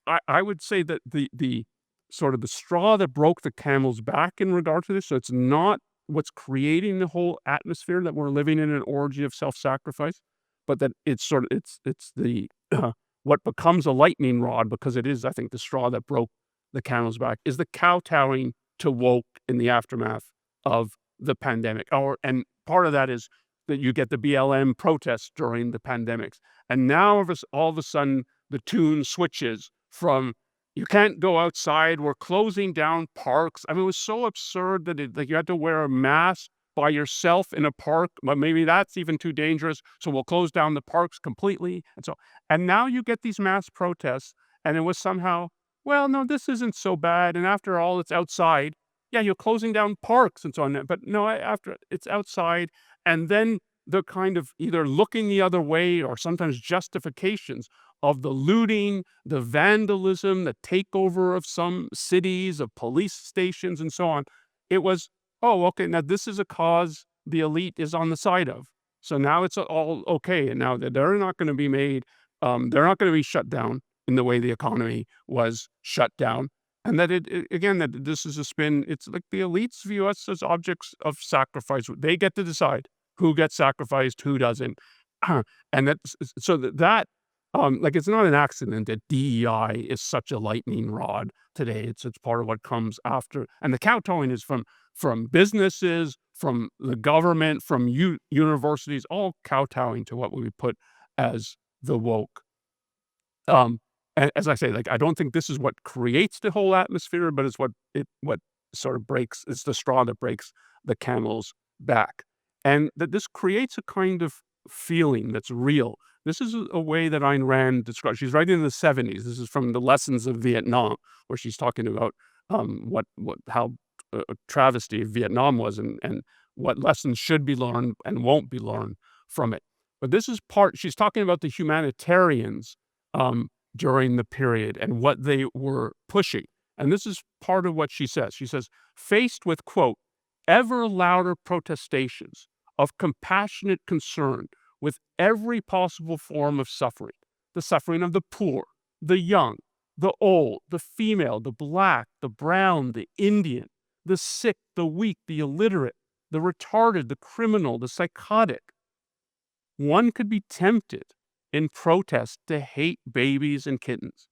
S1: I would say that the sort of the straw that broke the camel's back in regard to this, so it's not what's creating the whole atmosphere that we're living in an orgy of self-sacrifice, but that it's the what becomes a lightning rod, because it is, I think, the straw that broke the camel's back, is the kowtowing to woke in the aftermath of the pandemic. And part of that is that you get the BLM protests during the pandemics. And now all of a sudden, the tune switches from, you can't go outside, we're closing down parks. I mean, it was so absurd that like you had to wear a mask by yourself in a park, but maybe that's even too dangerous, so we'll close down the parks completely. And now you get these mass protests, and it was somehow, well, no, this isn't so bad, and after all, it's outside. Yeah, you're closing down parks and so on, but no, after it's outside, and then the kind of either looking the other way or sometimes justifications of the looting, the vandalism, the takeover of some cities, of police stations, and so on. It was, oh, okay, now this is a cause the elite is on the side of. So now it's all okay. And now that they're not going to be they're not going to be shut down in the way the economy was shut down. And that again, that this is a spin. It's like the elites view us as objects of sacrifice. They get to decide who gets sacrificed, who doesn't. And that's so that like it's not an accident that DEI is such a lightning rod today. It's part of what comes after. And the kowtowing is from businesses, from the government, from universities, all kowtowing to what we would put as the woke. And as I say, like I don't think this is what creates the whole atmosphere, but it's what sort of breaks. It's the straw that breaks the camel's back, and that this creates a kind of feeling that's real. This is a way that Ayn Rand describes. She's writing in the 70s. This is from the Lessons of Vietnam, where she's talking about how a travesty of Vietnam was, and what lessons should be learned and won't be learned from it. But this is she's talking about the humanitarians during the period and what they were pushing. And this is part of what she says. She says, faced with, quote, ever louder protestations of compassionate concern with every possible form of suffering, the suffering of the poor, the young, the old, the female, the black, the brown, the Indian, the sick, the weak, the illiterate, the retarded, the criminal, the psychotic. One could be tempted in protest to hate babies and kittens.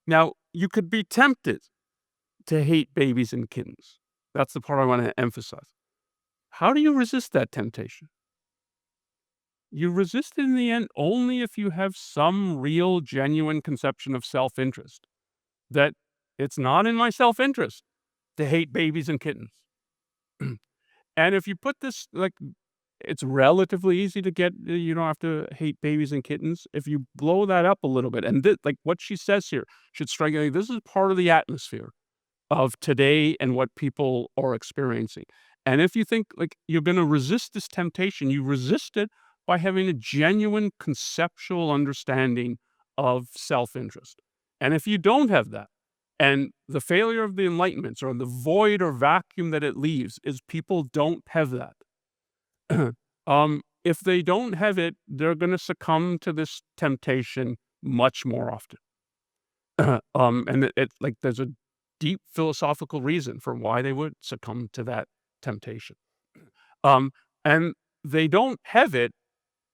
S1: Now, you could be tempted to hate babies and kittens. That's the part I want to emphasize. How do you resist that temptation? You resist it in the end only if you have some real, genuine conception of self-interest. That it's not in my self-interest to hate babies and kittens. And if you put this, like, it's relatively easy to get, you don't have to hate babies and kittens. If you blow that up a little bit, and like what she says here should strike you. This is part of the atmosphere of today and what people are experiencing. And if you think like you're going to resist this temptation, you resist it by having a genuine conceptual understanding of self-interest. And if you don't have that, and the failure of the Enlightenment or the void or vacuum that it leaves is people don't have that. If they don't have it, they're going to succumb to this temptation much more often. And it like there's a deep philosophical reason for why they would succumb to that temptation. And they don't have it,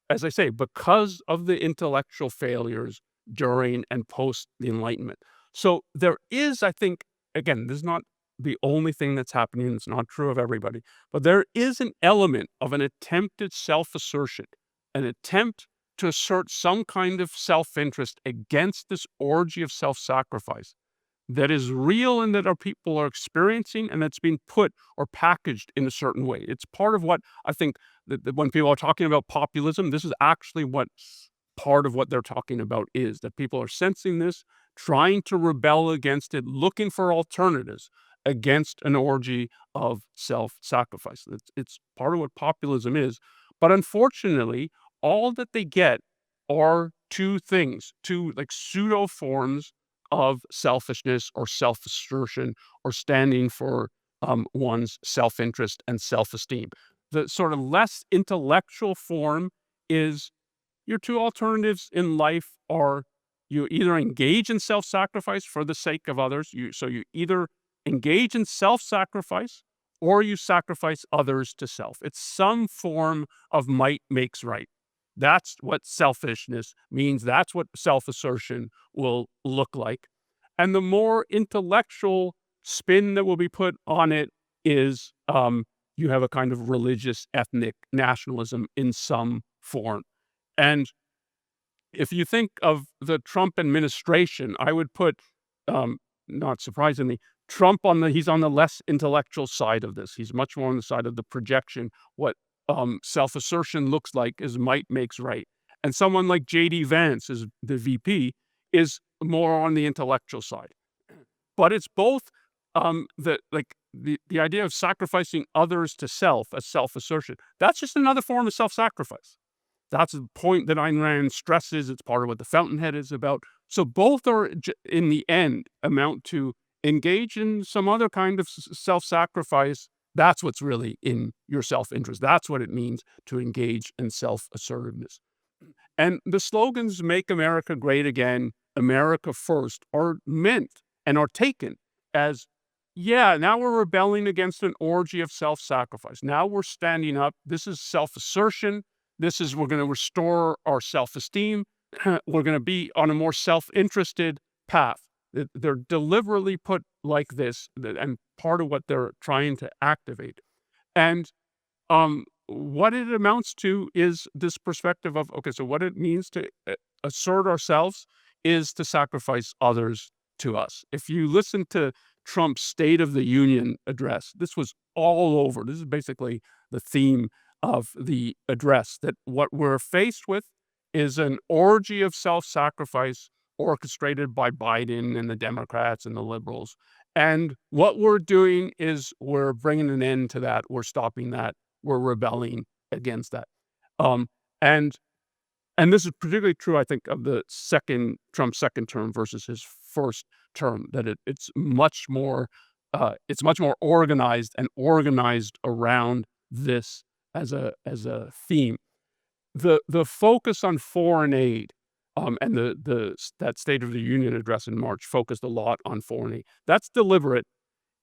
S1: as I say, because of the intellectual failures during and post the Enlightenment. So there is, I think, again, this is not the only thing that's happening. It's not true of everybody, but there is an element of an attempted self-assertion, an attempt to assert some kind of self-interest against this orgy of self-sacrifice that is real and that our people are experiencing, and that's being put or packaged in a certain way. It's part of what I think that when people are talking about populism, this is actually what part of what they're talking about is, that people are sensing this, trying to rebel against it, looking for alternatives against an orgy of self-sacrifice. It's part of what populism is. But unfortunately, all that they get are two things, two like pseudo forms of selfishness or self-assertion or standing for one's self-interest and self-esteem. The sort of less intellectual form is your two alternatives in life are you either engage in self-sacrifice for the sake of others. So you either engage in self-sacrifice or you sacrifice others to self. It's some form of might makes right. That's what selfishness means. That's what self-assertion will look like. And the more intellectual spin that will be put on it is you have a kind of religious, ethnic nationalism in some form. And if you think of the Trump administration, I would put, not surprisingly, Trump he's on the less intellectual side of this. He's much more on the side of the projection. What self-assertion looks like is might makes right. And someone like J.D. Vance, is the VP, is more on the intellectual side. But it's both the idea of sacrificing others to self as self-assertion. That's just another form of self-sacrifice. That's the point that Ayn Rand stresses. It's part of what the Fountainhead is about. So both are, in the end, amount to engage in some other kind of self-sacrifice. That's what's really in your self-interest. That's what it means to engage in self-assertiveness. And the slogans, Make America Great Again, America First, are meant and are taken as, yeah, now we're rebelling against an orgy of self-sacrifice. Now we're standing up. This is self-assertion. We're going to restore our self-esteem. We're going to be on a more self-interested path. They're deliberately put like this, and part of what they're trying to activate. And what it amounts to is this perspective of, okay, so what it means to assert ourselves is to sacrifice others to us. If you listen to Trump's State of the Union address, this was all over. This is basically the theme of the address, that what we're faced with is an orgy of self-sacrifice orchestrated by Biden and the Democrats and the liberals. And what we're doing is we're bringing an end to that. We're stopping that. We're rebelling against that. Um, and and this is particularly true, I think, of the Trump's second term versus his first term. That it's much more organized and organized around this as a theme. The focus on foreign aid, and that State of the Union address in March focused a lot on foreign aid. That's deliberate.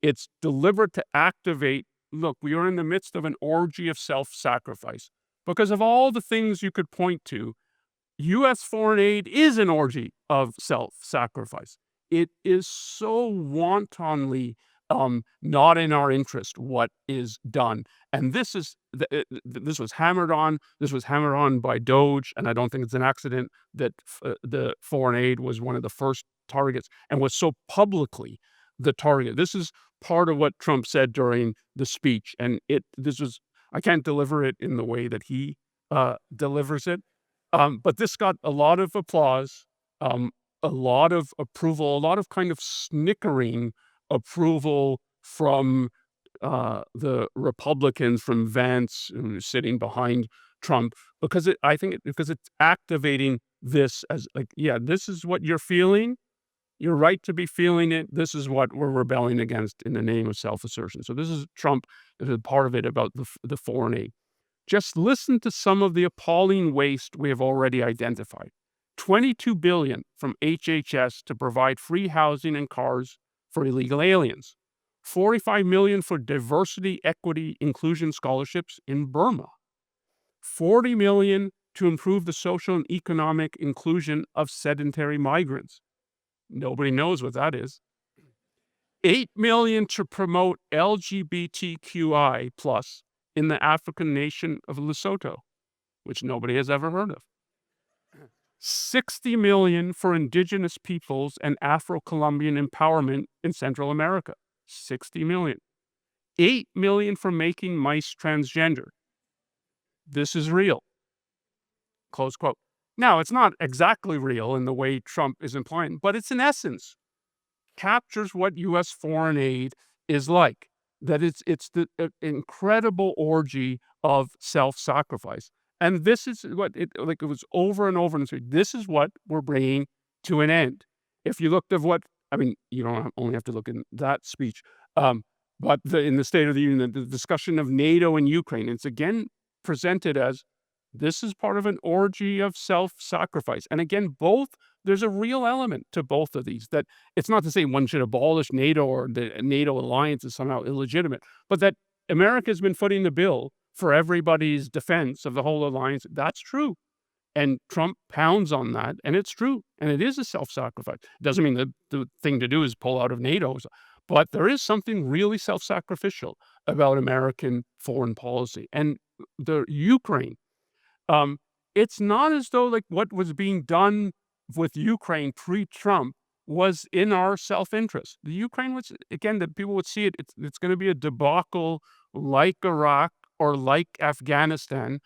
S1: It's deliberate to activate. Look, we are in the midst of an orgy of self-sacrifice because of all the things you could point to. U.S. foreign aid is an orgy of self-sacrifice. It is so wantonly not in our interest what is done, and this was hammered on. This was hammered on by Doge, and I don't think it's an accident that the foreign aid was one of the first targets and was so publicly the target. This is part of what Trump said during the speech, and I can't deliver it in the way that he delivers it. But this got a lot of applause, a lot of approval, a lot of kind of snickering approval from the Republicans, from Vance, who's sitting behind Trump, because it's activating this as like, yeah, this is what you're feeling. You're right to be feeling it. This is what we're rebelling against in the name of self-assertion. So this is Trump. This is part of it about the foreign aid. Just listen to some of the appalling waste we have already identified. $22 billion from HHS to provide free housing and cars for illegal aliens. $45 million for diversity, equity, inclusion scholarships in Burma. $40 million to improve the social and economic inclusion of sedentary migrants. Nobody knows what that is. $8 million to promote LGBTQI+ in the African nation of Lesotho, which nobody has ever heard of. $60 million for indigenous peoples and Afro-Colombian empowerment in Central America. $60 million. $8 million for making mice transgender. This is real. Close quote. Now, it's not exactly real in the way Trump is implying, but it's in essence captures what U.S. foreign aid is like. That it's the incredible orgy of self-sacrifice. And this is what it was over and over and over. This is what we're bringing to an end. If you looked at you don't only have to look in that speech, but in the State of the Union, the discussion of NATO and Ukraine, it's again presented as this is part of an orgy of self-sacrifice. And again, there's a real element to both of these, that it's not to say one should abolish NATO or the NATO alliance is somehow illegitimate, but that America has been footing the bill for everybody's defense of the whole alliance. That's true. And Trump pounds on that, and it's true. And it is a self-sacrifice. It doesn't mean that the thing to do is pull out of NATO, but there is something really self-sacrificial about American foreign policy. And the Ukraine, it's not as though like what was being done with Ukraine pre-Trump was in our self-interest. The Ukraine was, again, that people would see it's going to be a debacle like Iraq or like Afghanistan.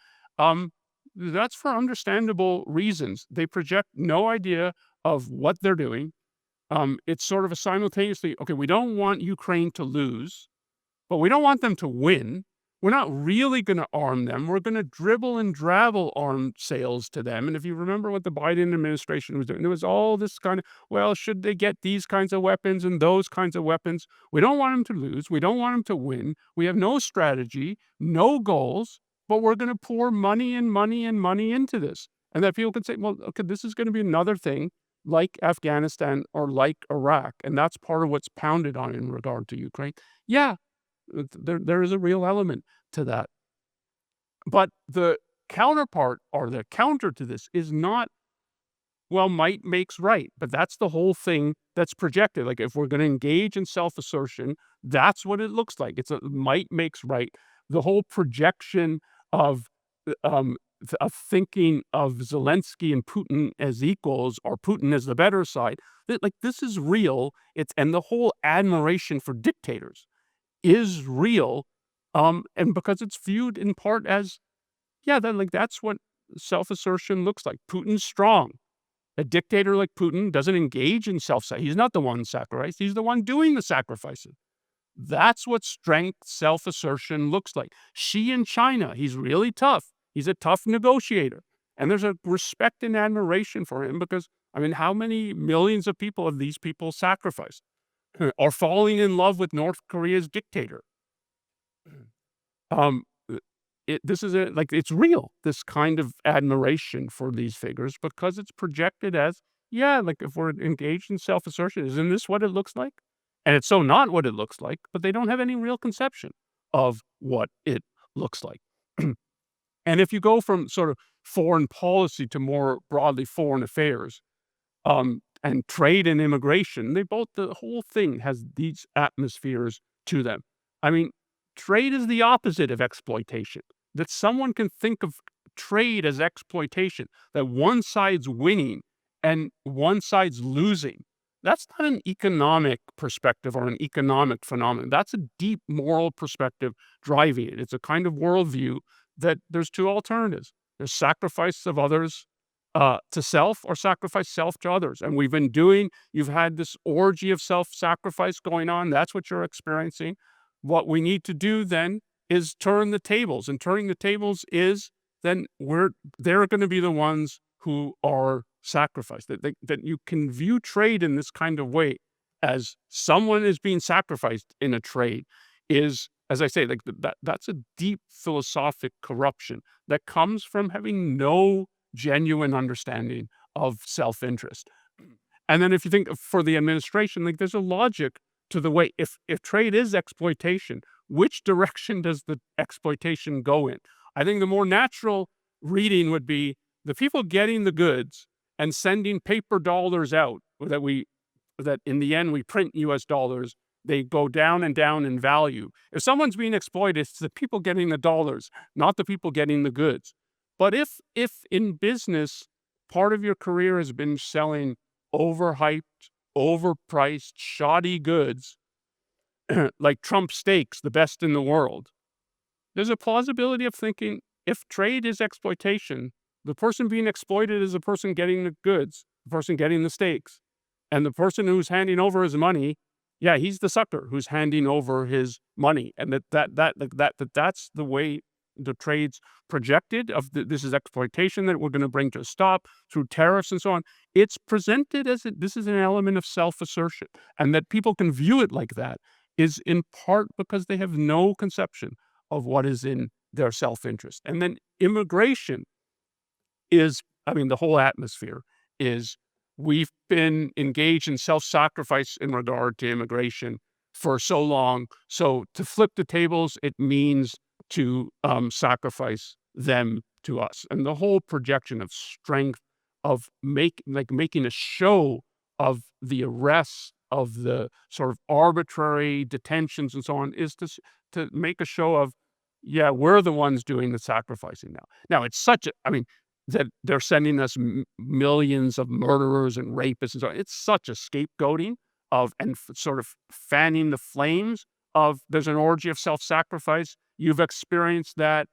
S1: That's for understandable reasons. They project no idea of what they're doing. It's sort of a simultaneously, okay, we don't want Ukraine to lose, but we don't want them to win. We're not really going to arm them. We're going to dribble and drabble arms sales to them. And if you remember what the Biden administration was doing, there was all this kind of, well, should they get these kinds of weapons and those kinds of weapons? We don't want them to lose. We don't want them to win. We have no strategy, no goals, but we're going to pour money and money and money into this. And that people can say, well, okay, this is going to be another thing like Afghanistan or like Iraq. And that's part of what's pounded on in regard to Ukraine. Yeah. There is a real element to that. But the counterpart or the counter to this is not, well, might makes right. But that's the whole thing that's projected. Like if we're going to engage in self-assertion, that's what it looks like. It's a might makes right. The whole projection of thinking of Zelensky and Putin as equals or Putin as the better side, like this is real. And the whole admiration for dictators is real, and because it's viewed in part as, yeah, that's what self-assertion looks like. Putin's strong. A dictator like Putin doesn't engage in self-sacrifice. He's not the one sacrificed. He's the one doing the sacrificing. That's what strength, self-assertion looks like. Xi in China, he's really tough. He's a tough negotiator. And there's a respect and admiration for him because, I mean, how many millions of people have these people sacrificed? Or falling in love with North Korea's dictator. Um, this is like, it's real, this kind of admiration for these figures because it's projected as, yeah, like if we're engaged in self-assertion, isn't this what it looks like? And it's so not what it looks like, but they don't have any real conception of what it looks like. And if you go from sort of foreign policy to more broadly foreign affairs, and trade and immigration, the whole thing has these atmospheres to them. I mean, trade is the opposite of exploitation. That someone can think of trade as exploitation, that one side's winning and one side's losing. That's not an economic perspective or an economic phenomenon. That's a deep moral perspective driving it. It's a kind of worldview that there's two alternatives. There's sacrifice of others to self or sacrifice self to others. And you've had this orgy of self-sacrifice going on. That's what you're experiencing. What we need to do then is turn the tables. And turning the tables is then they're going to be the ones who are sacrificed. That you can view trade in this kind of way as someone is being sacrificed in a trade is, as I say, like that's a deep philosophic corruption that comes from having no genuine understanding of self-interest. And then if you think for the administration, like there's a logic to the way, if trade is exploitation, which direction does the exploitation go in? I think the more natural reading would be the people getting the goods and sending paper dollars out that in the end we print US dollars, they go down and down in value. If someone's being exploited, it's the people getting the dollars, not the people getting the goods. But if in business, part of your career has been selling overhyped, overpriced, shoddy goods, like Trump steaks, the best in the world, there's a plausibility of thinking if trade is exploitation, the person being exploited is the person getting the goods, the person getting the steaks, and the person who's handing over his money, yeah, he's the sucker who's handing over his money, and that's the way the trade's projected this is exploitation that we're going to bring to a stop through tariffs and so on. It's presented as this is an element of self-assertion, and that people can view it like that is in part because they have no conception of what is in their self-interest. And then immigration is, I mean, the whole atmosphere is we've been engaged in self-sacrifice in regard to immigration for so long. So to flip the tables, it means to sacrifice them to us. And the whole projection of strength of making a show of the arrests, of the sort of arbitrary detentions and so on, is to make a show of, yeah, we're the ones doing the sacrificing now. Now, it's that they're sending us millions of murderers and rapists and so on. It's such a scapegoating sort of fanning the flames of there's an orgy of self-sacrifice. You've experienced that.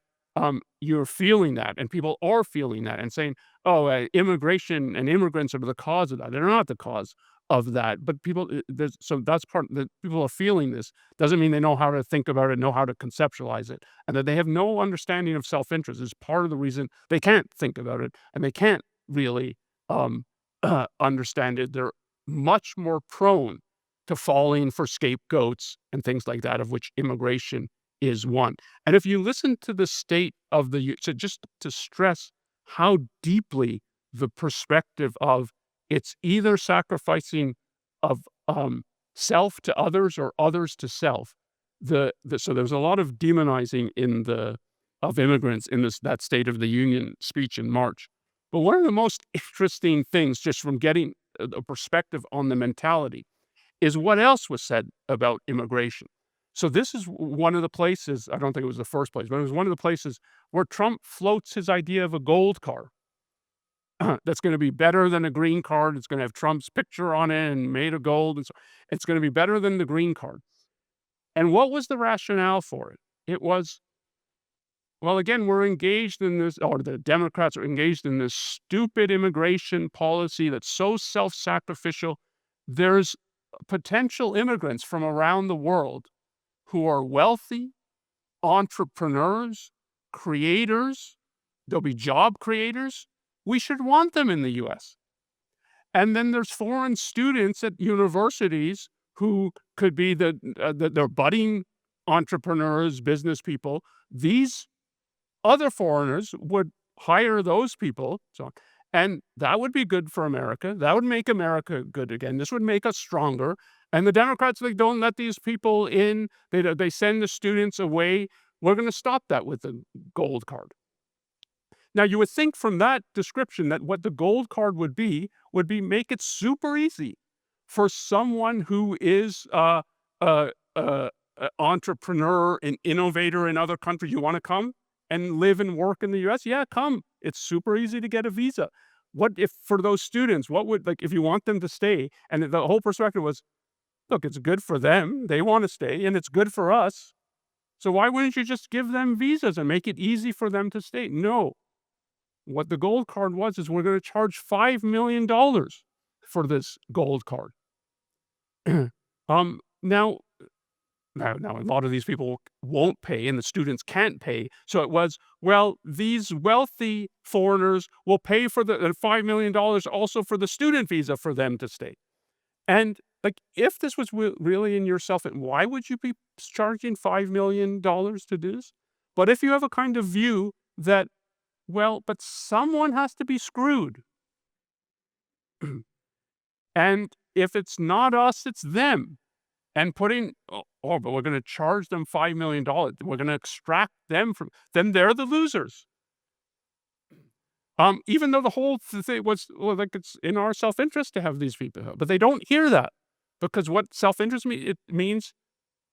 S1: You're feeling that, and people are feeling that and saying, oh, immigration and immigrants are the cause of that. They're not the cause of that, but so that's part that people are feeling this. Doesn't mean they know how to think about it, know how to conceptualize it, and that they have no understanding of self-interest is part of the reason they can't think about it, and they can't really understand it. They're much more prone to falling for scapegoats and things like that, of which immigration is one. And if you listen to the state of just to stress how deeply the perspective of it's either sacrificing of self to others or others to self. So there's a lot of demonizing of immigrants in that State of the Union speech in March. But one of the most interesting things, just from getting a perspective on the mentality, is what else was said about immigration. So this is one of the places, I don't think it was the first place, but it was one of the places where Trump floats his idea of a gold card that's going to be better than a green card. It's going to have Trump's picture on it and made of gold. And so it's going to be better than the green card. And what was the rationale for it? It was Well, again, we're engaged in this, or the Democrats are engaged in this stupid immigration policy that's so self-sacrificial. There's potential immigrants from around the world who are wealthy, entrepreneurs, creators. There'll be job creators. We should want them in the US. And then there's foreign students at universities who could be they're budding entrepreneurs, business people. These other foreigners would hire those people, so and that would be good for America. That would make America good again. This would make us stronger. And the Democrats, they don't let these people in. They send the students away. We're going to stop that with the gold card. Now, you would think from that description that what the gold card would be make it super easy for someone who is a, a entrepreneur, an innovator in other countries. You want to come and live and work in the US? Yeah, come. It's super easy to get a visa. What if for those students, what would, like, if you want them to stay, and the whole perspective was, look, it's good for them. They want to stay, and it's good for us. So why wouldn't you just give them visas and make it easy for them to stay? No. What the gold card was is we're going to charge $5 million for this gold card. um, now, now, a lot of these people won't pay, and the students can't pay. So it was, well, these wealthy foreigners will pay for the $5 million also for the student visa for them to stay. And like, if this was really in your why would you be charging $5 million to do this? But if you have a kind of view that, well, but someone has to be screwed. And if it's not us, it's them. And putting, but we're going to charge them $5 million. We're going to extract them from, then they're the losers. Even though the whole thing was, well, like, it's in our self-interest to have these people, but they don't hear that, because what self-interest it means,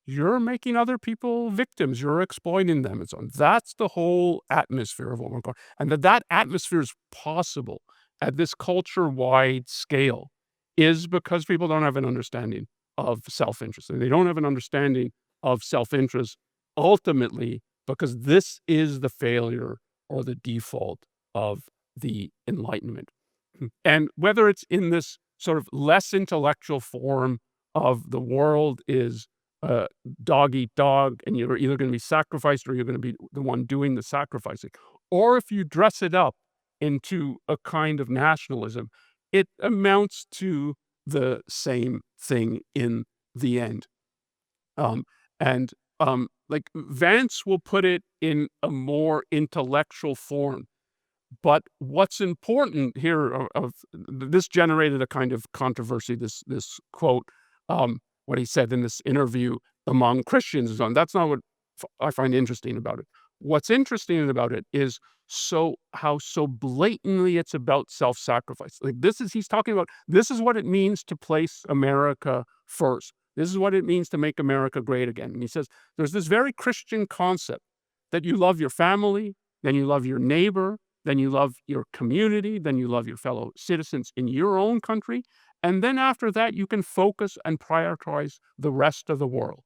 S1: you're making other people victims, you're exploiting them, and so on. That's the whole atmosphere of what we're going, and that atmosphere is possible at this culture-wide scale is because people don't have an understanding of self-interest. They don't have an understanding of self-interest ultimately because this is the failure or the default of the Enlightenment. And whether it's in this sort of less intellectual form of the world is dog eat dog, and you're either going to be sacrificed or you're going to be the one doing the sacrificing. Or if you dress it up into a kind of nationalism, it amounts to the same thing in the end. And like, Vance will put it in a more intellectual form. But what's important here of this generated a kind of controversy, this quote, what he said in this interview among Christians and so on. That's not what I find interesting about it. What's interesting about it is how so blatantly it's about self-sacrifice. Like, he's talking about, this is what it means to place America first. This is what it means to make America great again. And he says, there's this very Christian concept that you love your family, then you love your neighbor, then you love your community, then you love your fellow citizens in your own country, and then after that, you can focus and prioritize the rest of the world.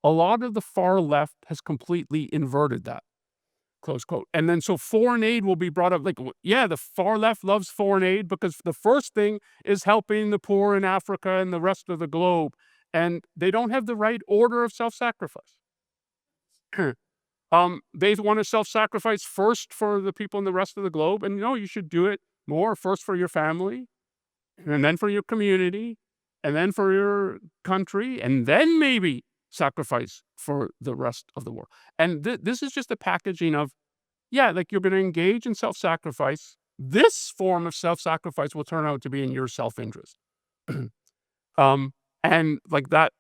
S1: A lot of the far left has completely inverted that, close quote. And then so foreign aid will be brought up, like, yeah, the far left loves foreign aid because the first thing is helping the poor in Africa and the rest of the globe, and they don't have the right order of self-sacrifice. They want to self-sacrifice first for the people in the rest of the globe, and you should do it more first for your family, and then for your community, and then for your country, and then maybe sacrifice for the rest of the world. And this is just a packaging of, yeah, like, you're going to engage in self-sacrifice. This form of self-sacrifice will turn out to be in your self-interest. And like that,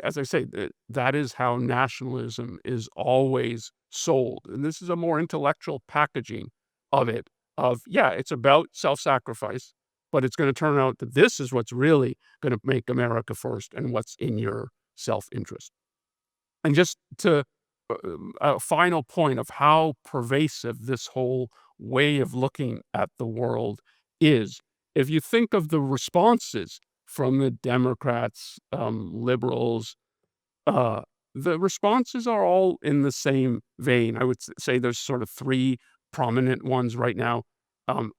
S1: as I say, that is how nationalism is always sold. And this is a more intellectual packaging of it, of, yeah, it's about self-sacrifice, but it's going to turn out that this is what's really going to make America first and what's in your self-interest. And just to a final point of how pervasive this whole way of looking at the world is, if you think of the responses from the Democrats, liberals, the responses are all in the same vein. I would say there's sort of three prominent ones right now.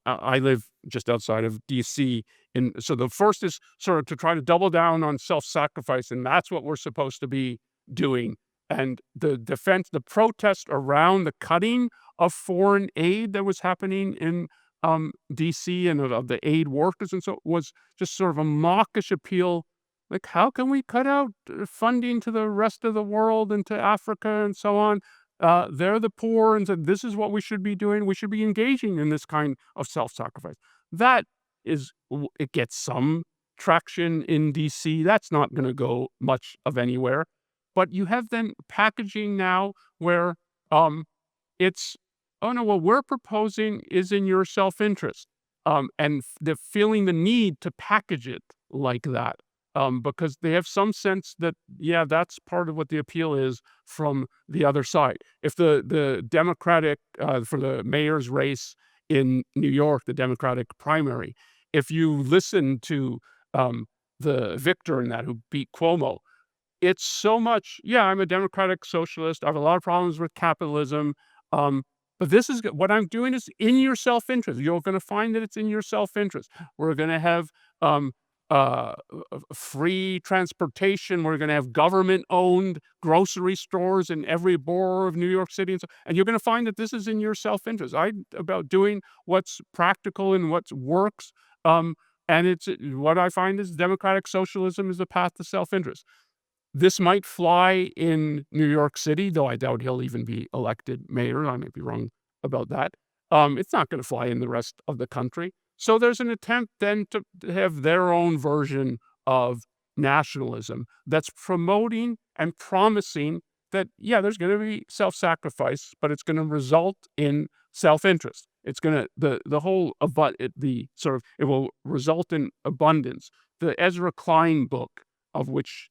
S1: I live just outside of DC, and so the first is sort of to try to double down on self-sacrifice, and that's what we're supposed to be doing. And the protest around the cutting of foreign aid that was happening in DC and of the aid workers and so was just sort of a mawkish appeal. Like, how can we cut out funding to the rest of the world and to Africa and so on? They're the poor, and so this is what we should be doing. We should be engaging in this kind of self-sacrifice. That it gets some traction in DC. That's not going to go much of anywhere. But you have then packaging now where it's, oh no, what we're proposing is in your self-interest. And the feeling the need to package it like that. Because they have some sense that, yeah, that's part of what the appeal is from the other side. If the Democratic, for the mayor's race in New York, the Democratic primary, if you listen to the victor in that who beat Cuomo, it's so much, yeah, I'm a democratic socialist. I have a lot of problems with capitalism. But this is what I'm doing is in your self-interest. You're going to find that it's in your self-interest. We're going to have free transportation. We're going to have government-owned grocery stores in every borough of New York City. And you're going to find that this is in your self-interest. About doing what's practical and what works. And it's what I find is democratic socialism is the path to self-interest. This might fly in New York City, though I doubt he'll even be elected mayor. I may be wrong about that. It's not going to fly in the rest of the country. So there's an attempt then to have their own version of nationalism that's promoting and promising that, yeah, there's going to be self-sacrifice, but it's going to result in self-interest. It's going to, the whole, it will result in abundance. The Ezra Klein book, of which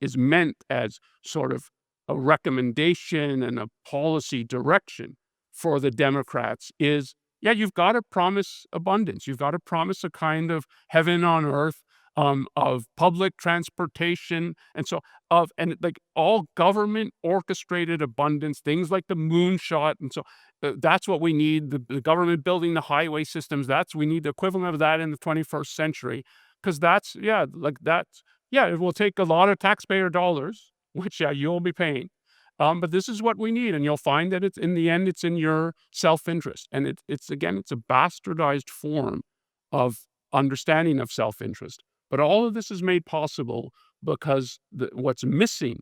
S1: is meant as sort of a recommendation and a policy direction for the Democrats is, yeah, you've got to promise abundance. You've got to promise a kind of heaven on earth of public transportation and like all government orchestrated abundance, things like the moonshot. And so that's what we need. The government building the highway systems. We need the equivalent of that in the 21st century. Because it will take a lot of taxpayer dollars, which, yeah, you'll be paying. But this is what we need. And you'll find that in the end, it's in your self-interest. And it's a bastardized form of understanding of self-interest. But all of this is made possible because what's missing,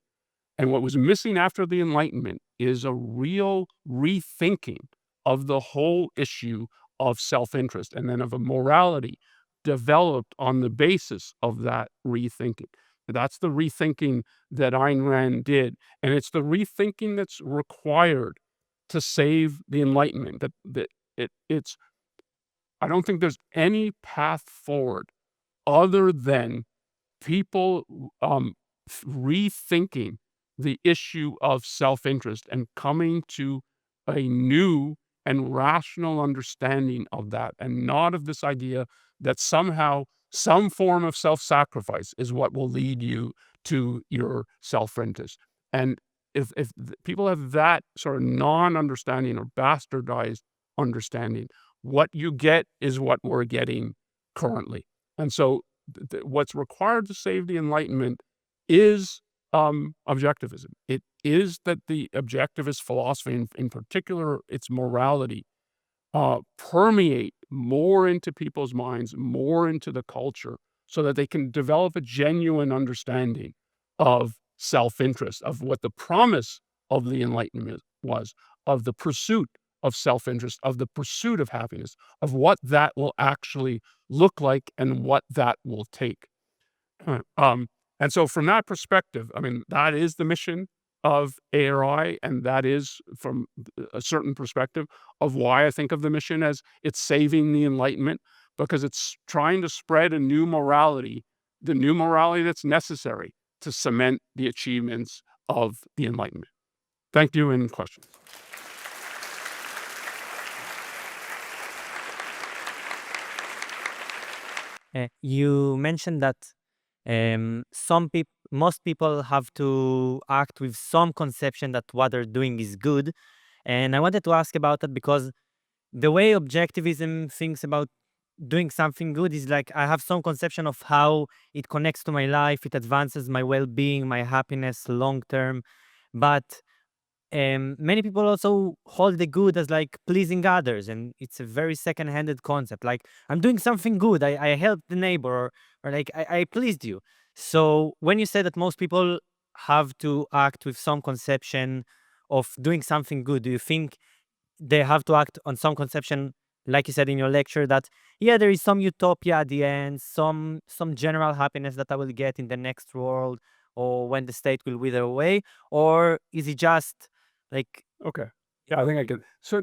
S1: and what was missing after the Enlightenment, is a real rethinking of the whole issue of self-interest and then of a morality developed on the basis of that rethinking. That's the rethinking that Ayn Rand did. And it's the rethinking that's required to save the Enlightenment. I don't think there's any path forward other than people rethinking the issue of self-interest and coming to a new and rational understanding of that, and not of this idea that somehow some form of self-sacrifice is what will lead you to your self-interest. And if people have that sort of non-understanding or bastardized understanding, what you get is what we're getting currently. And so what's required to save the Enlightenment is objectivism. It is that the objectivist philosophy, in particular its morality, permeate more into people's minds, more into the culture, so that they can develop a genuine understanding of self-interest, of what the promise of the Enlightenment was, of the pursuit of self-interest, of the pursuit of happiness, of what that will actually look like and what that will take. And so from that perspective, I mean, that is the mission of ARI, and that is, from a certain perspective, of why I think of the mission as it's saving the Enlightenment, because it's trying to spread a new morality, the new morality that's necessary to cement the achievements of the Enlightenment. Thank you, and questions.
S2: You mentioned that some people, most people have to act with some conception that what they're doing is good. And I wanted to ask about that because the way objectivism thinks about doing something good is like I have some conception of how it connects to my life, it advances my well-being, my happiness long term. But many people also hold the good as like pleasing others, and it's a very second-handed concept. Like I'm doing something good, I helped the neighbor, or like I pleased you. So when you say that most people have to act with some conception of doing something good, do you think they have to act on some conception, like you said in your lecture, that yeah, there is some utopia at the end, some general happiness that I will get in the next world, or when the state will wither away, or is it just like
S1: Okay. Yeah, I think I get so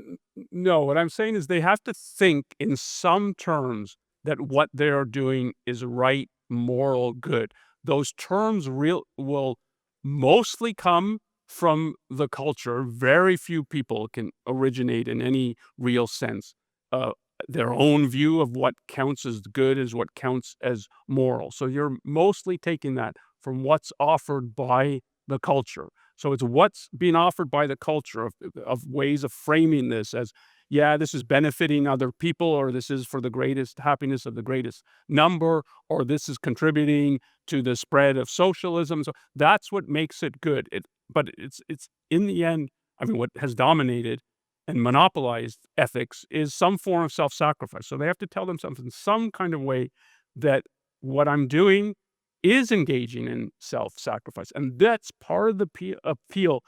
S1: no, what I'm saying is they have to think in some terms that what they are doing is right, moral, good. Those terms real will mostly come from the culture. Very few people can originate in any real sense. Uh, their own view of what counts as good is what counts as moral. So you're mostly taking that from what's offered by the culture. So it's what's being offered by the culture of ways of framing this as, yeah, this is benefiting other people, or this is for the greatest happiness of the greatest number, or this is contributing to the spread of socialism. So that's what makes it good. But it's in the end, I mean, what has dominated and monopolized ethics is some form of self-sacrifice. So they have to tell themselves in some kind of way that what I'm doing is engaging in self-sacrifice, and that's part of the appeal.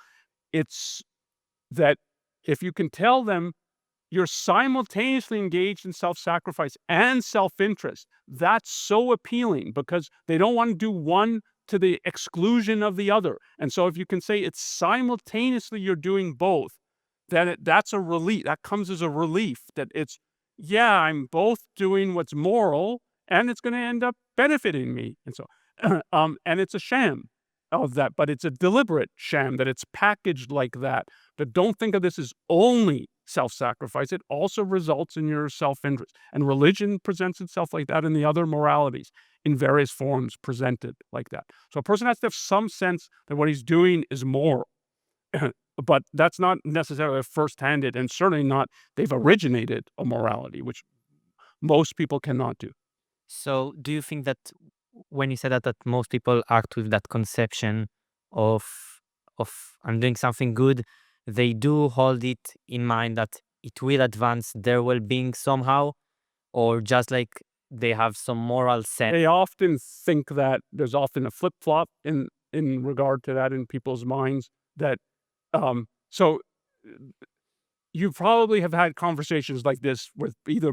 S1: It's that if you can tell them you're simultaneously engaged in self-sacrifice and self-interest, that's so appealing because they don't want to do one to the exclusion of the other. And so if you can say it's simultaneously you're doing both, then that's a relief. That comes as a relief that it's, yeah, I'm both doing what's moral and it's going to end up benefiting me. And so, and it's a sham of that, but it's a deliberate sham that it's packaged like that. But don't think of this as only self-sacrifice. It also results in your self-interest. And religion presents itself like that, and the other moralities in various forms presented like that. So a person has to have some sense that what he's doing is moral. But that's not necessarily first-handed, and certainly not they've originated a morality, which most people cannot do.
S2: so do you think that when you said that most people act with that conception of of I'm doing something good, they do hold it in mind that it will advance their well-being somehow, or just like they have some moral sense?
S1: They often think that there's often a flip-flop in regard to that in people's minds that, so you probably have had conversations like this with either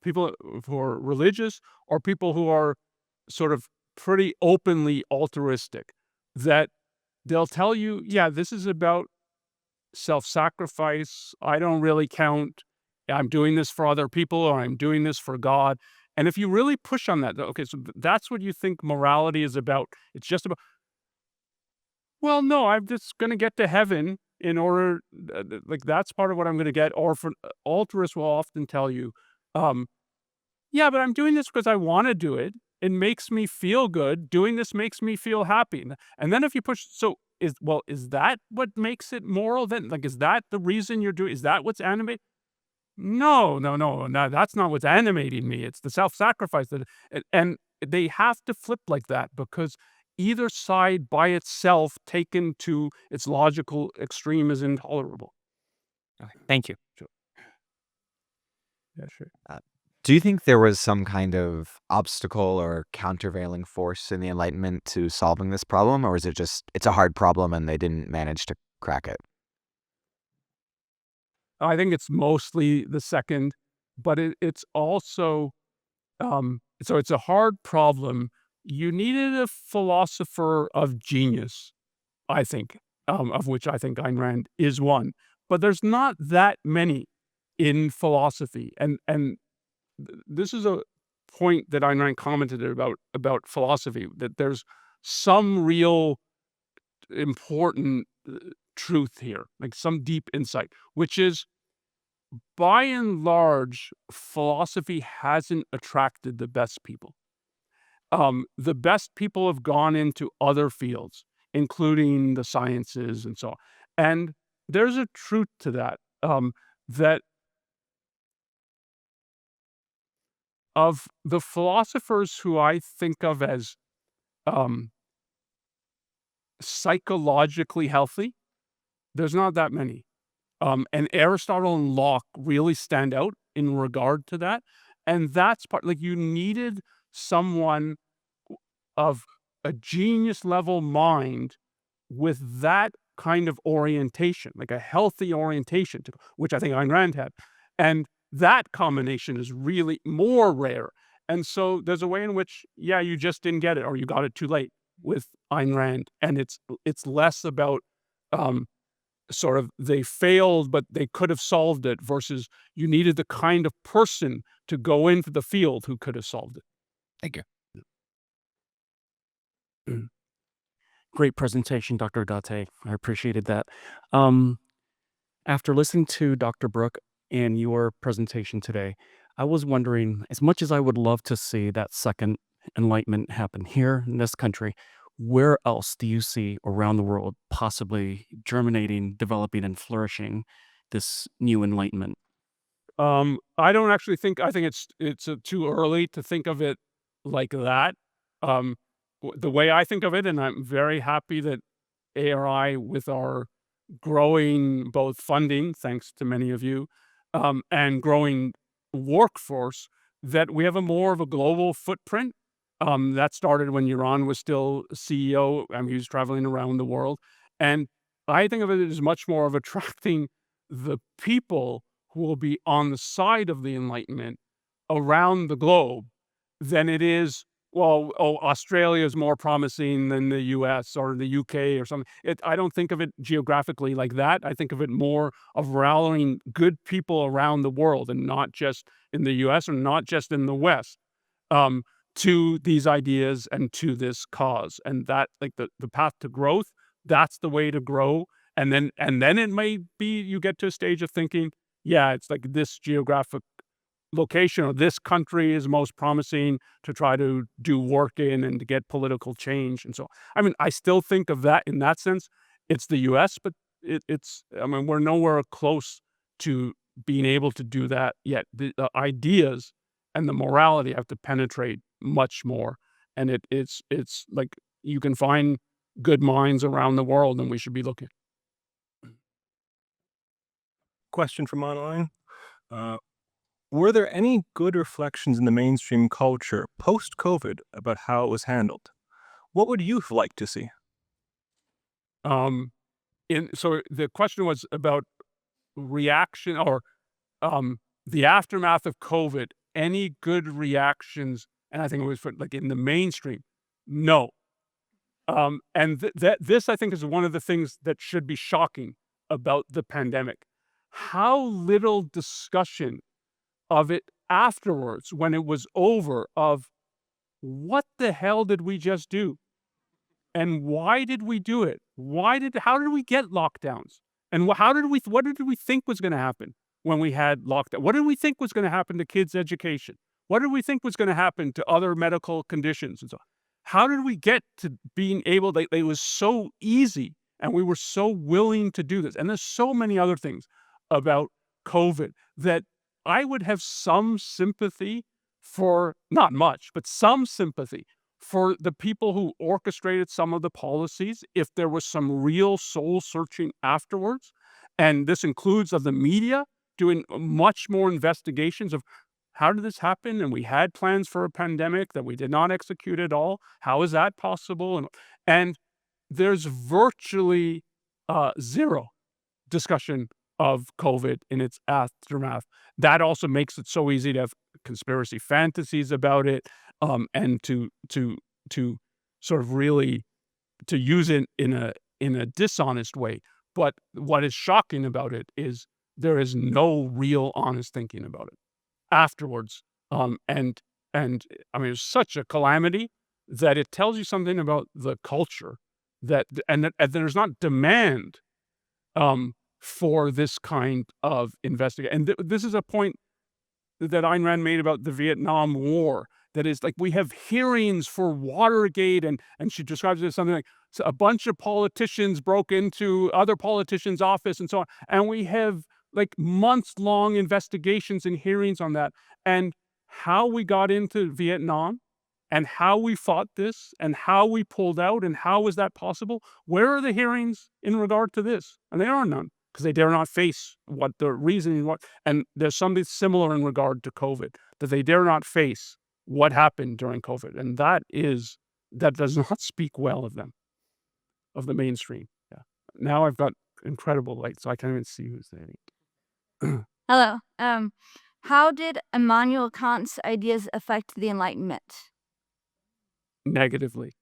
S1: people who are religious or people who are sort of pretty openly altruistic, that they'll tell you, "Yeah, this is about self-sacrifice. I don't really count. I'm doing this for other people, or I'm doing this for God." And if you really push on that, okay, so that's what you think morality is about. It's just about, well, no, I'm just gonna get to heaven in order, like, that's part of what I'm gonna get. Or for altruists will often tell you, um, "Yeah, but I'm doing this because I wanna do it. It makes me feel good. Doing this makes me feel happy." And then if you push, so is that what makes it moral then? Like, is that the reason you're doing, is that what's animating? No, no, no, no, that's not what's animating me. It's the self-sacrifice that, and they have to flip like that because either side by itself, taken to its logical extreme, is intolerable.
S2: Okay, thank you.
S1: Sure. Yeah, sure.
S3: Uh, do you think there was some kind of obstacle or countervailing force in the Enlightenment to solving this problem, or is it just it's a hard problem and they didn't manage to crack it?
S1: I think it's mostly the second, but it's also, so it's a hard problem. You needed a philosopher of genius, I think, of which I think Ayn Rand is one. But there's not that many in philosophy, and this is a point that Ayn Rand commented about philosophy, that there's some real important truth here, like some deep insight, which is, by and large, philosophy hasn't attracted the best people. the best people have gone into other fields, including the sciences and so on. And there's a truth to that, that of the philosophers who I think of as um, psychologically healthy, there's not that many. And Aristotle and Locke really stand out in regard to that. And that's part, like, you needed someone of a genius level mind with that kind of orientation, like a healthy orientation, to, which I think Ayn Rand had. And that combination is really more rare. And so there's a way in which, yeah, you just didn't get it, or you got it too late with Ayn Rand. And it's less about sort of they failed, but they could have solved it, versus you needed the kind of person to go into the field who could have solved it.
S3: Thank you.
S4: Great presentation, Dr. Ghate. I appreciated that. After listening to Dr. Brooke and your presentation today, I was wondering, as much as I would love to see that second enlightenment happen here in this country, where else do you see around the world possibly germinating, developing, and flourishing this new enlightenment?
S1: I don't actually think. I think it's too early to think of it like that. Um, the way I think of it, and I'm very happy that ARI, with our growing both funding, thanks to many of you, and growing workforce, that we have a more of a global footprint. That started when Yaron was still CEO. He was traveling around the world. And I think of it as much more of attracting the people who will be on the side of the Enlightenment around the globe than it is, well, oh, Australia is more promising than the US or the UK or something. I don't think of it geographically like that. I think of it more of rallying good people around the world, and not just in the US or not just in the West, um, to these ideas and to this cause. And that, like, the path to growth, that's the way to grow. And then it may be you get to a stage of thinking, yeah, it's like this geographic location or this country is most promising to try to do work in and to get political change. And so, I still think of that in that sense. It's the US, but we're nowhere close to being able to do that yet. The ideas and the morality have to penetrate much more. And it's like you can find good minds around the world, and we should be looking.
S5: Question from online. Were there any good reflections in the mainstream culture post-COVID about how it was handled? What would you like to see?
S1: So the question was about reaction, or the aftermath of COVID. Any good reactions? And I think it was for, like, in the mainstream. No. And this, I think, is one of the things that should be shocking about the pandemic. How little discussion of it afterwards, when it was over, of what the hell did we just do? And why did we do it? How did we get lockdowns? And what did we think was going to happen when we had lockdown? What did we think was going to happen to kids' education? What did we think was going to happen to other medical conditions and so on? How did we get to being able to, it was so easy and we were so willing to do this? And there's so many other things about COVID that I would have some sympathy for, not much, but some sympathy for the people who orchestrated some of the policies, if there was some real soul searching afterwards. And this includes of the media doing much more investigations of how did this happen? And we had plans for a pandemic that we did not execute at all. How is that possible? And there's virtually zero discussion of COVID in its aftermath. That also makes it so easy to have conspiracy fantasies about it, and to sort of really to use it in a dishonest way. But what is shocking about it is there is no real honest thinking about it afterwards. And it's such a calamity that it tells you something about the culture, that there's not demand for this kind of investigation. And this is a point that Ayn Rand made about the Vietnam War, that is like we have hearings for Watergate, and she describes it as something like a bunch of politicians broke into other politicians' office and so on, and we have like months-long investigations and hearings on that, and how we got into Vietnam, and how we fought this, and how we pulled out, and how was that possible? Where are the hearings in regard to this? And there are none, because they dare not face what the reasoning was. And there's something similar in regard to COVID, that they dare not face what happened during COVID. And that does not speak well of them, of the mainstream. Yeah. Now I've got incredible light, so I can't even see who's there.
S6: Hello. How did Immanuel Kant's ideas affect the Enlightenment?
S1: Negatively.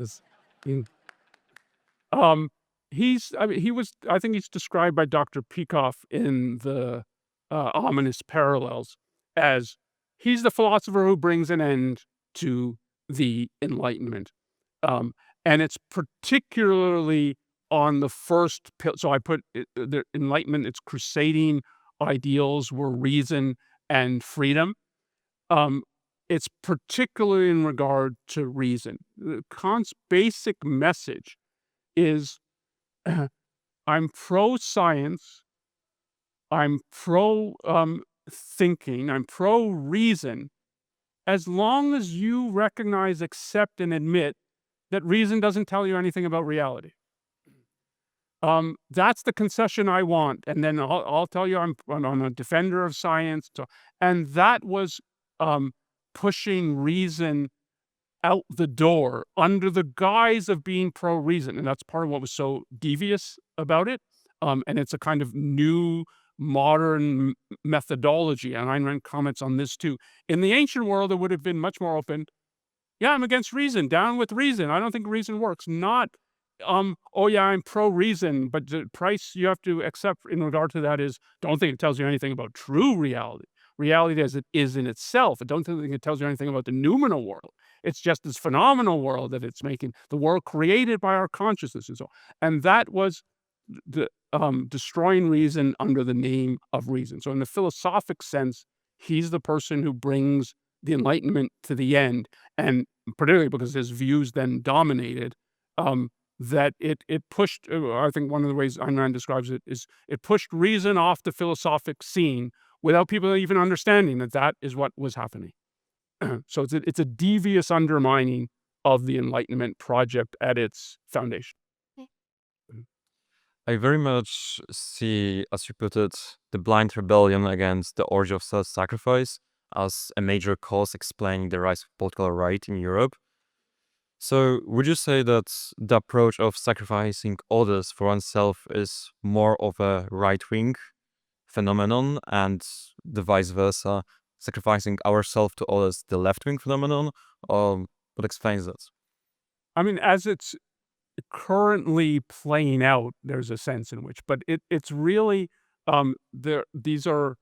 S1: As in, I think he's described by Dr. Peikoff in the Ominous Parallels as he's the philosopher who brings an end to the Enlightenment. And it's particularly on the first pillar. So I put the Enlightenment, its crusading ideals were reason and freedom. It's particularly in regard to reason. Kant's basic message is I'm pro-science, I'm pro-thinking, I'm pro-reason, as long as you recognize, accept, and admit that reason doesn't tell you anything about reality. That's the concession I want. And then I'll tell you I'm a defender of science. And that was pushing reason out the door under the guise of being pro-reason. And that's part of what was so devious about it. And it's a kind of new modern methodology. And Ayn Rand comments on this too. In the ancient world, it would have been much more open. Yeah, I'm against reason. Down with reason. I don't think reason works. Not, oh yeah, I'm pro-reason, but the price you have to accept in regard to that is, don't think it tells you anything about true reality. Reality as it is in itself. I don't think it tells you anything about the noumenal world. It's just this phenomenal world that it's making, the world created by our consciousness and so on. And that was the destroying reason under the name of reason. So in the philosophic sense, he's the person who brings the Enlightenment to the end, and particularly because his views then dominated, that it pushed, I think one of the ways Ayn Rand describes it is it pushed reason off the philosophic scene without people even understanding that is what was happening. So it's a devious undermining of the Enlightenment project at its foundation.
S7: I very much see, as you put it, the blind rebellion against the orgy of self-sacrifice as a major cause explaining the rise of political right in Europe. So would you say that the approach of sacrificing others for oneself is more of a right-wing phenomenon, and the vice versa, sacrificing ourselves to others, the left-wing phenomenon? Or what explains that?
S1: I mean, as it's currently playing out, there's a sense in which, but it's really these are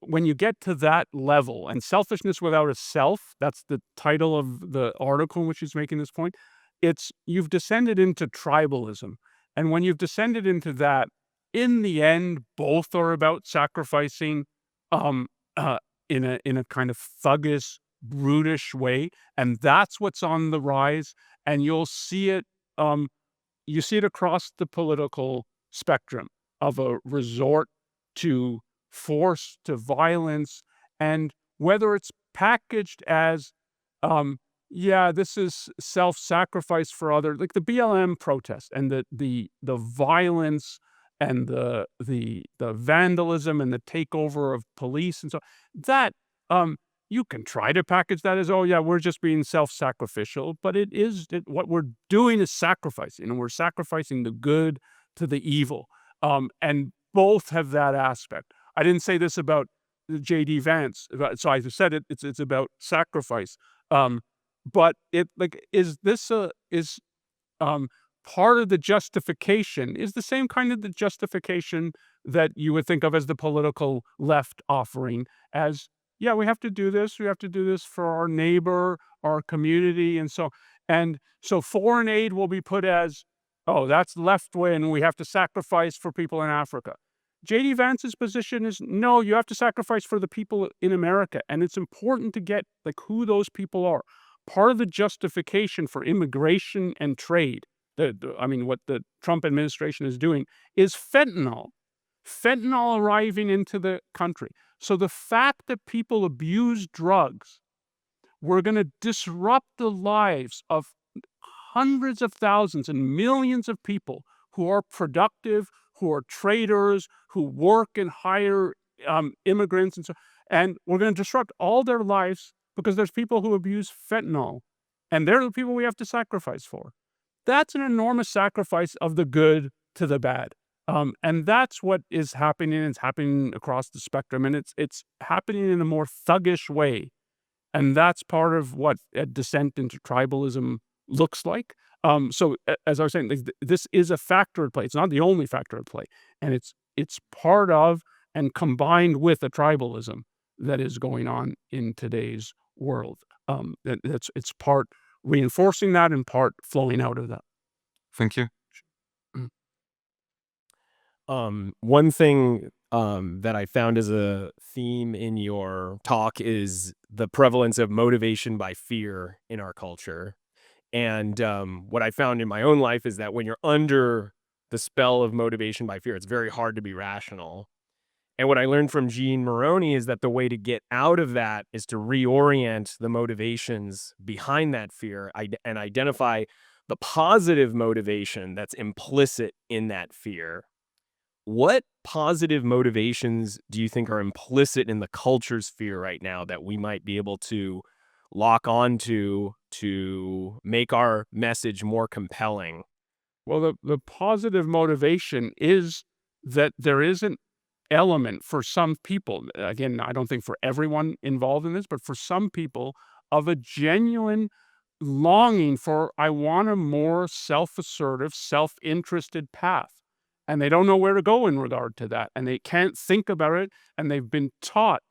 S1: when you get to that level, and selfishness without a self, that's the title of the article in which he's making this point. It's you've descended into tribalism, and when you've descended into that, in the end, both are about sacrificing in a kind of thuggish, brutish way, and that's what's on the rise. And you'll see it. You see it across the political spectrum of a resort to force, to violence, and whether it's packaged as, yeah, this is self-sacrifice for others, like the BLM protest and the violence and the vandalism and the takeover of police and so that you can try to package that as, oh yeah, we're just being self-sacrificial, but what we're doing is sacrificing, and we're sacrificing the good to the evil, and both have that aspect. I didn't say this about J.D. Vance, so I said it's about sacrifice, but is part of the justification is the same kind of the justification that you would think of as the political left offering as, yeah, we have to do this. We have to do this for our neighbor, our community. And so foreign aid will be put as, oh, that's left wing. We have to sacrifice for people in Africa. J.D. Vance's position is, no, you have to sacrifice for the people in America. And it's important to get like who those people are. Part of the justification for immigration and trade, what the Trump administration is doing is fentanyl arriving into the country. So the fact that people abuse drugs, we're going to disrupt the lives of hundreds of thousands and millions of people who are productive, who are traders, who work and hire immigrants, and we're going to disrupt all their lives because there's people who abuse fentanyl, and they're the people we have to sacrifice for. That's an enormous sacrifice of the good to the bad. And that's what is happening. It's happening across the spectrum, and it's happening in a more thuggish way. And that's part of what a descent into tribalism looks like. As I was saying, this is a factor at play. It's not the only factor at play. And it's part of and combined with a tribalism that is going on in today's world. It's part reinforcing that and part flowing out of that.
S7: Thank you.
S8: One thing that I found as a theme in your talk is the prevalence of motivation by fear in our culture. And what I found in my own life is that when you're under the spell of motivation by fear, it's very hard to be rational. And what I learned from Jean Maroney is that the way to get out of that is to reorient the motivations behind that fear and identify the positive motivation that's implicit in that fear. What positive motivations do you think are implicit in the culture's fear right now that we might be able to lock onto to make our message more compelling?
S1: Well, the positive motivation is that there is an element for some people, again, I don't think for everyone involved in this, but for some people, of a genuine longing for, I want a more self-assertive, self-interested path. And they don't know where to go in regard to that. And they can't think about it. And they've been taught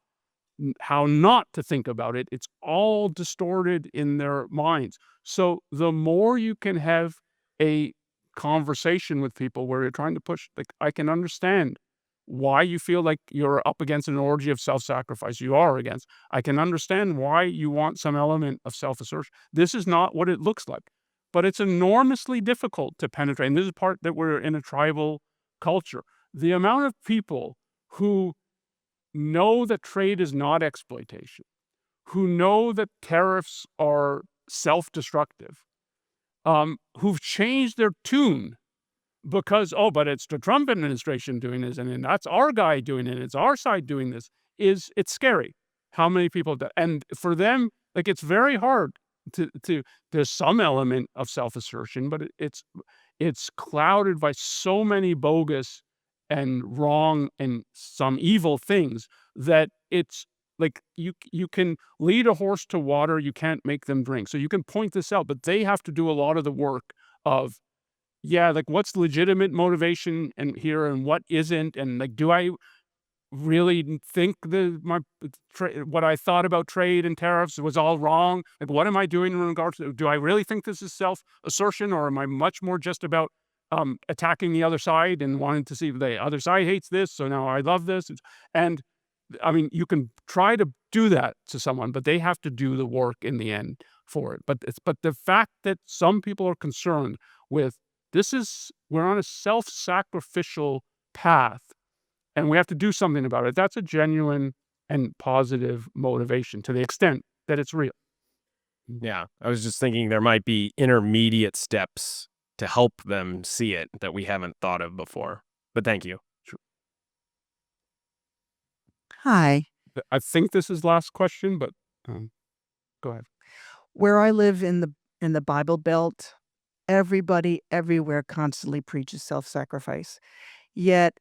S1: how not to think about it. It's all distorted in their minds. So the more you can have a conversation with people where you're trying to push, like, I can understand why you feel like you're up against an orgy of self-sacrifice. You are against. I can understand why you want some element of self-assertion. This is not what it looks like. But it's enormously difficult to penetrate. And this is part that we're in a tribal culture. The amount of people who know that trade is not exploitation, who know that tariffs are self-destructive, who've changed their tune because, but it's the Trump administration doing this, and that's our guy doing it, it's our side doing this, it's scary how many people do. And for them, like, it's very hard to there's some element of self-assertion, but it's clouded by so many bogus and wrong and some evil things that it's like you can lead a horse to water, you can't make them drink. So you can point this out, but they have to do a lot of the work of, like, what's legitimate motivation and here and what isn't, and like, do I really think what I thought about trade and tariffs was all wrong? Like, what am I doing in regards to, do I really think this is self-assertion, or am I much more just about attacking the other side and wanting to see the other side hates this, so now I love this? And I mean, you can try to do that to someone, but they have to do the work in the end for it. But the fact that some people are concerned with we're on a self-sacrificial path, and we have to do something about it. That's a genuine and positive motivation to the extent that it's real.
S8: Yeah, I was just thinking there might be intermediate steps to help them see it that we haven't thought of before. But thank you.
S9: Hi.
S1: I think this is last question, but go ahead.
S9: Where I live in the Bible Belt, everybody everywhere constantly preaches self-sacrifice. Yet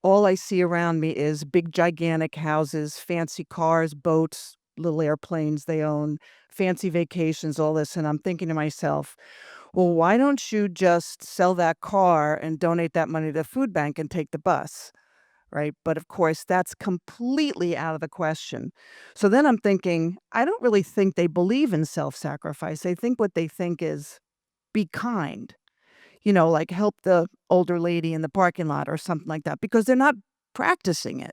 S9: all I see around me is big, gigantic houses, fancy cars, boats, little airplanes they own, fancy vacations, all this. And I'm thinking to myself, well, why don't you just sell that car and donate that money to the food bank and take the bus? Right? But of course, that's completely out of the question. So then I'm thinking, I don't really think they believe in self-sacrifice. I think what they think is, be kind. like help the older lady in the parking lot or something like that, because they're not practicing it.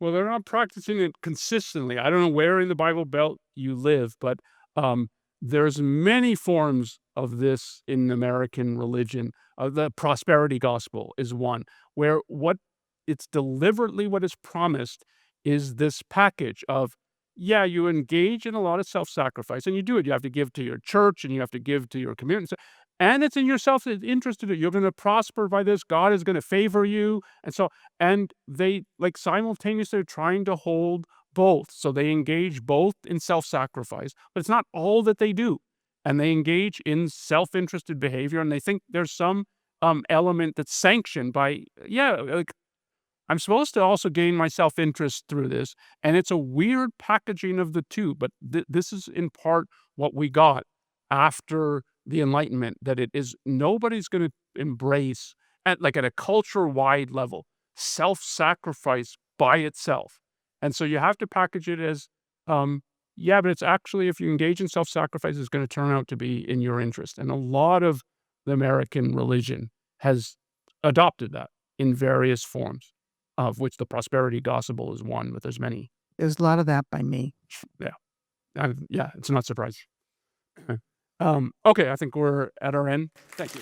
S1: Well, they're not practicing it consistently. I don't know where in the Bible Belt you live, but there's many forms of this in American religion. The prosperity gospel is one, where what is promised is this package of, yeah, you engage in a lot of self-sacrifice, and you do it. You have to give to your church, and you have to give to your community, and it's in your self-interest to do it. You're going to prosper by this. God is going to favor you, and they simultaneously are trying to hold both. So they engage both in self-sacrifice, but it's not all that they do. And they engage in self-interested behavior, and they think there's some element that's sanctioned by, I'm supposed to also gain my self-interest through this. And it's a weird packaging of the two, but this is in part what we got after the Enlightenment, that it is nobody's going to embrace at a culture-wide level self-sacrifice by itself. And so you have to package it as, but it's actually, if you engage in self-sacrifice, it's going to turn out to be in your interest. And a lot of the American religion has adopted that in various forms, of which the prosperity gospel is one, but there's many.
S9: There's a lot of that by me.
S1: Yeah, it's not surprising. Okay, I think we're at our end. Thank you.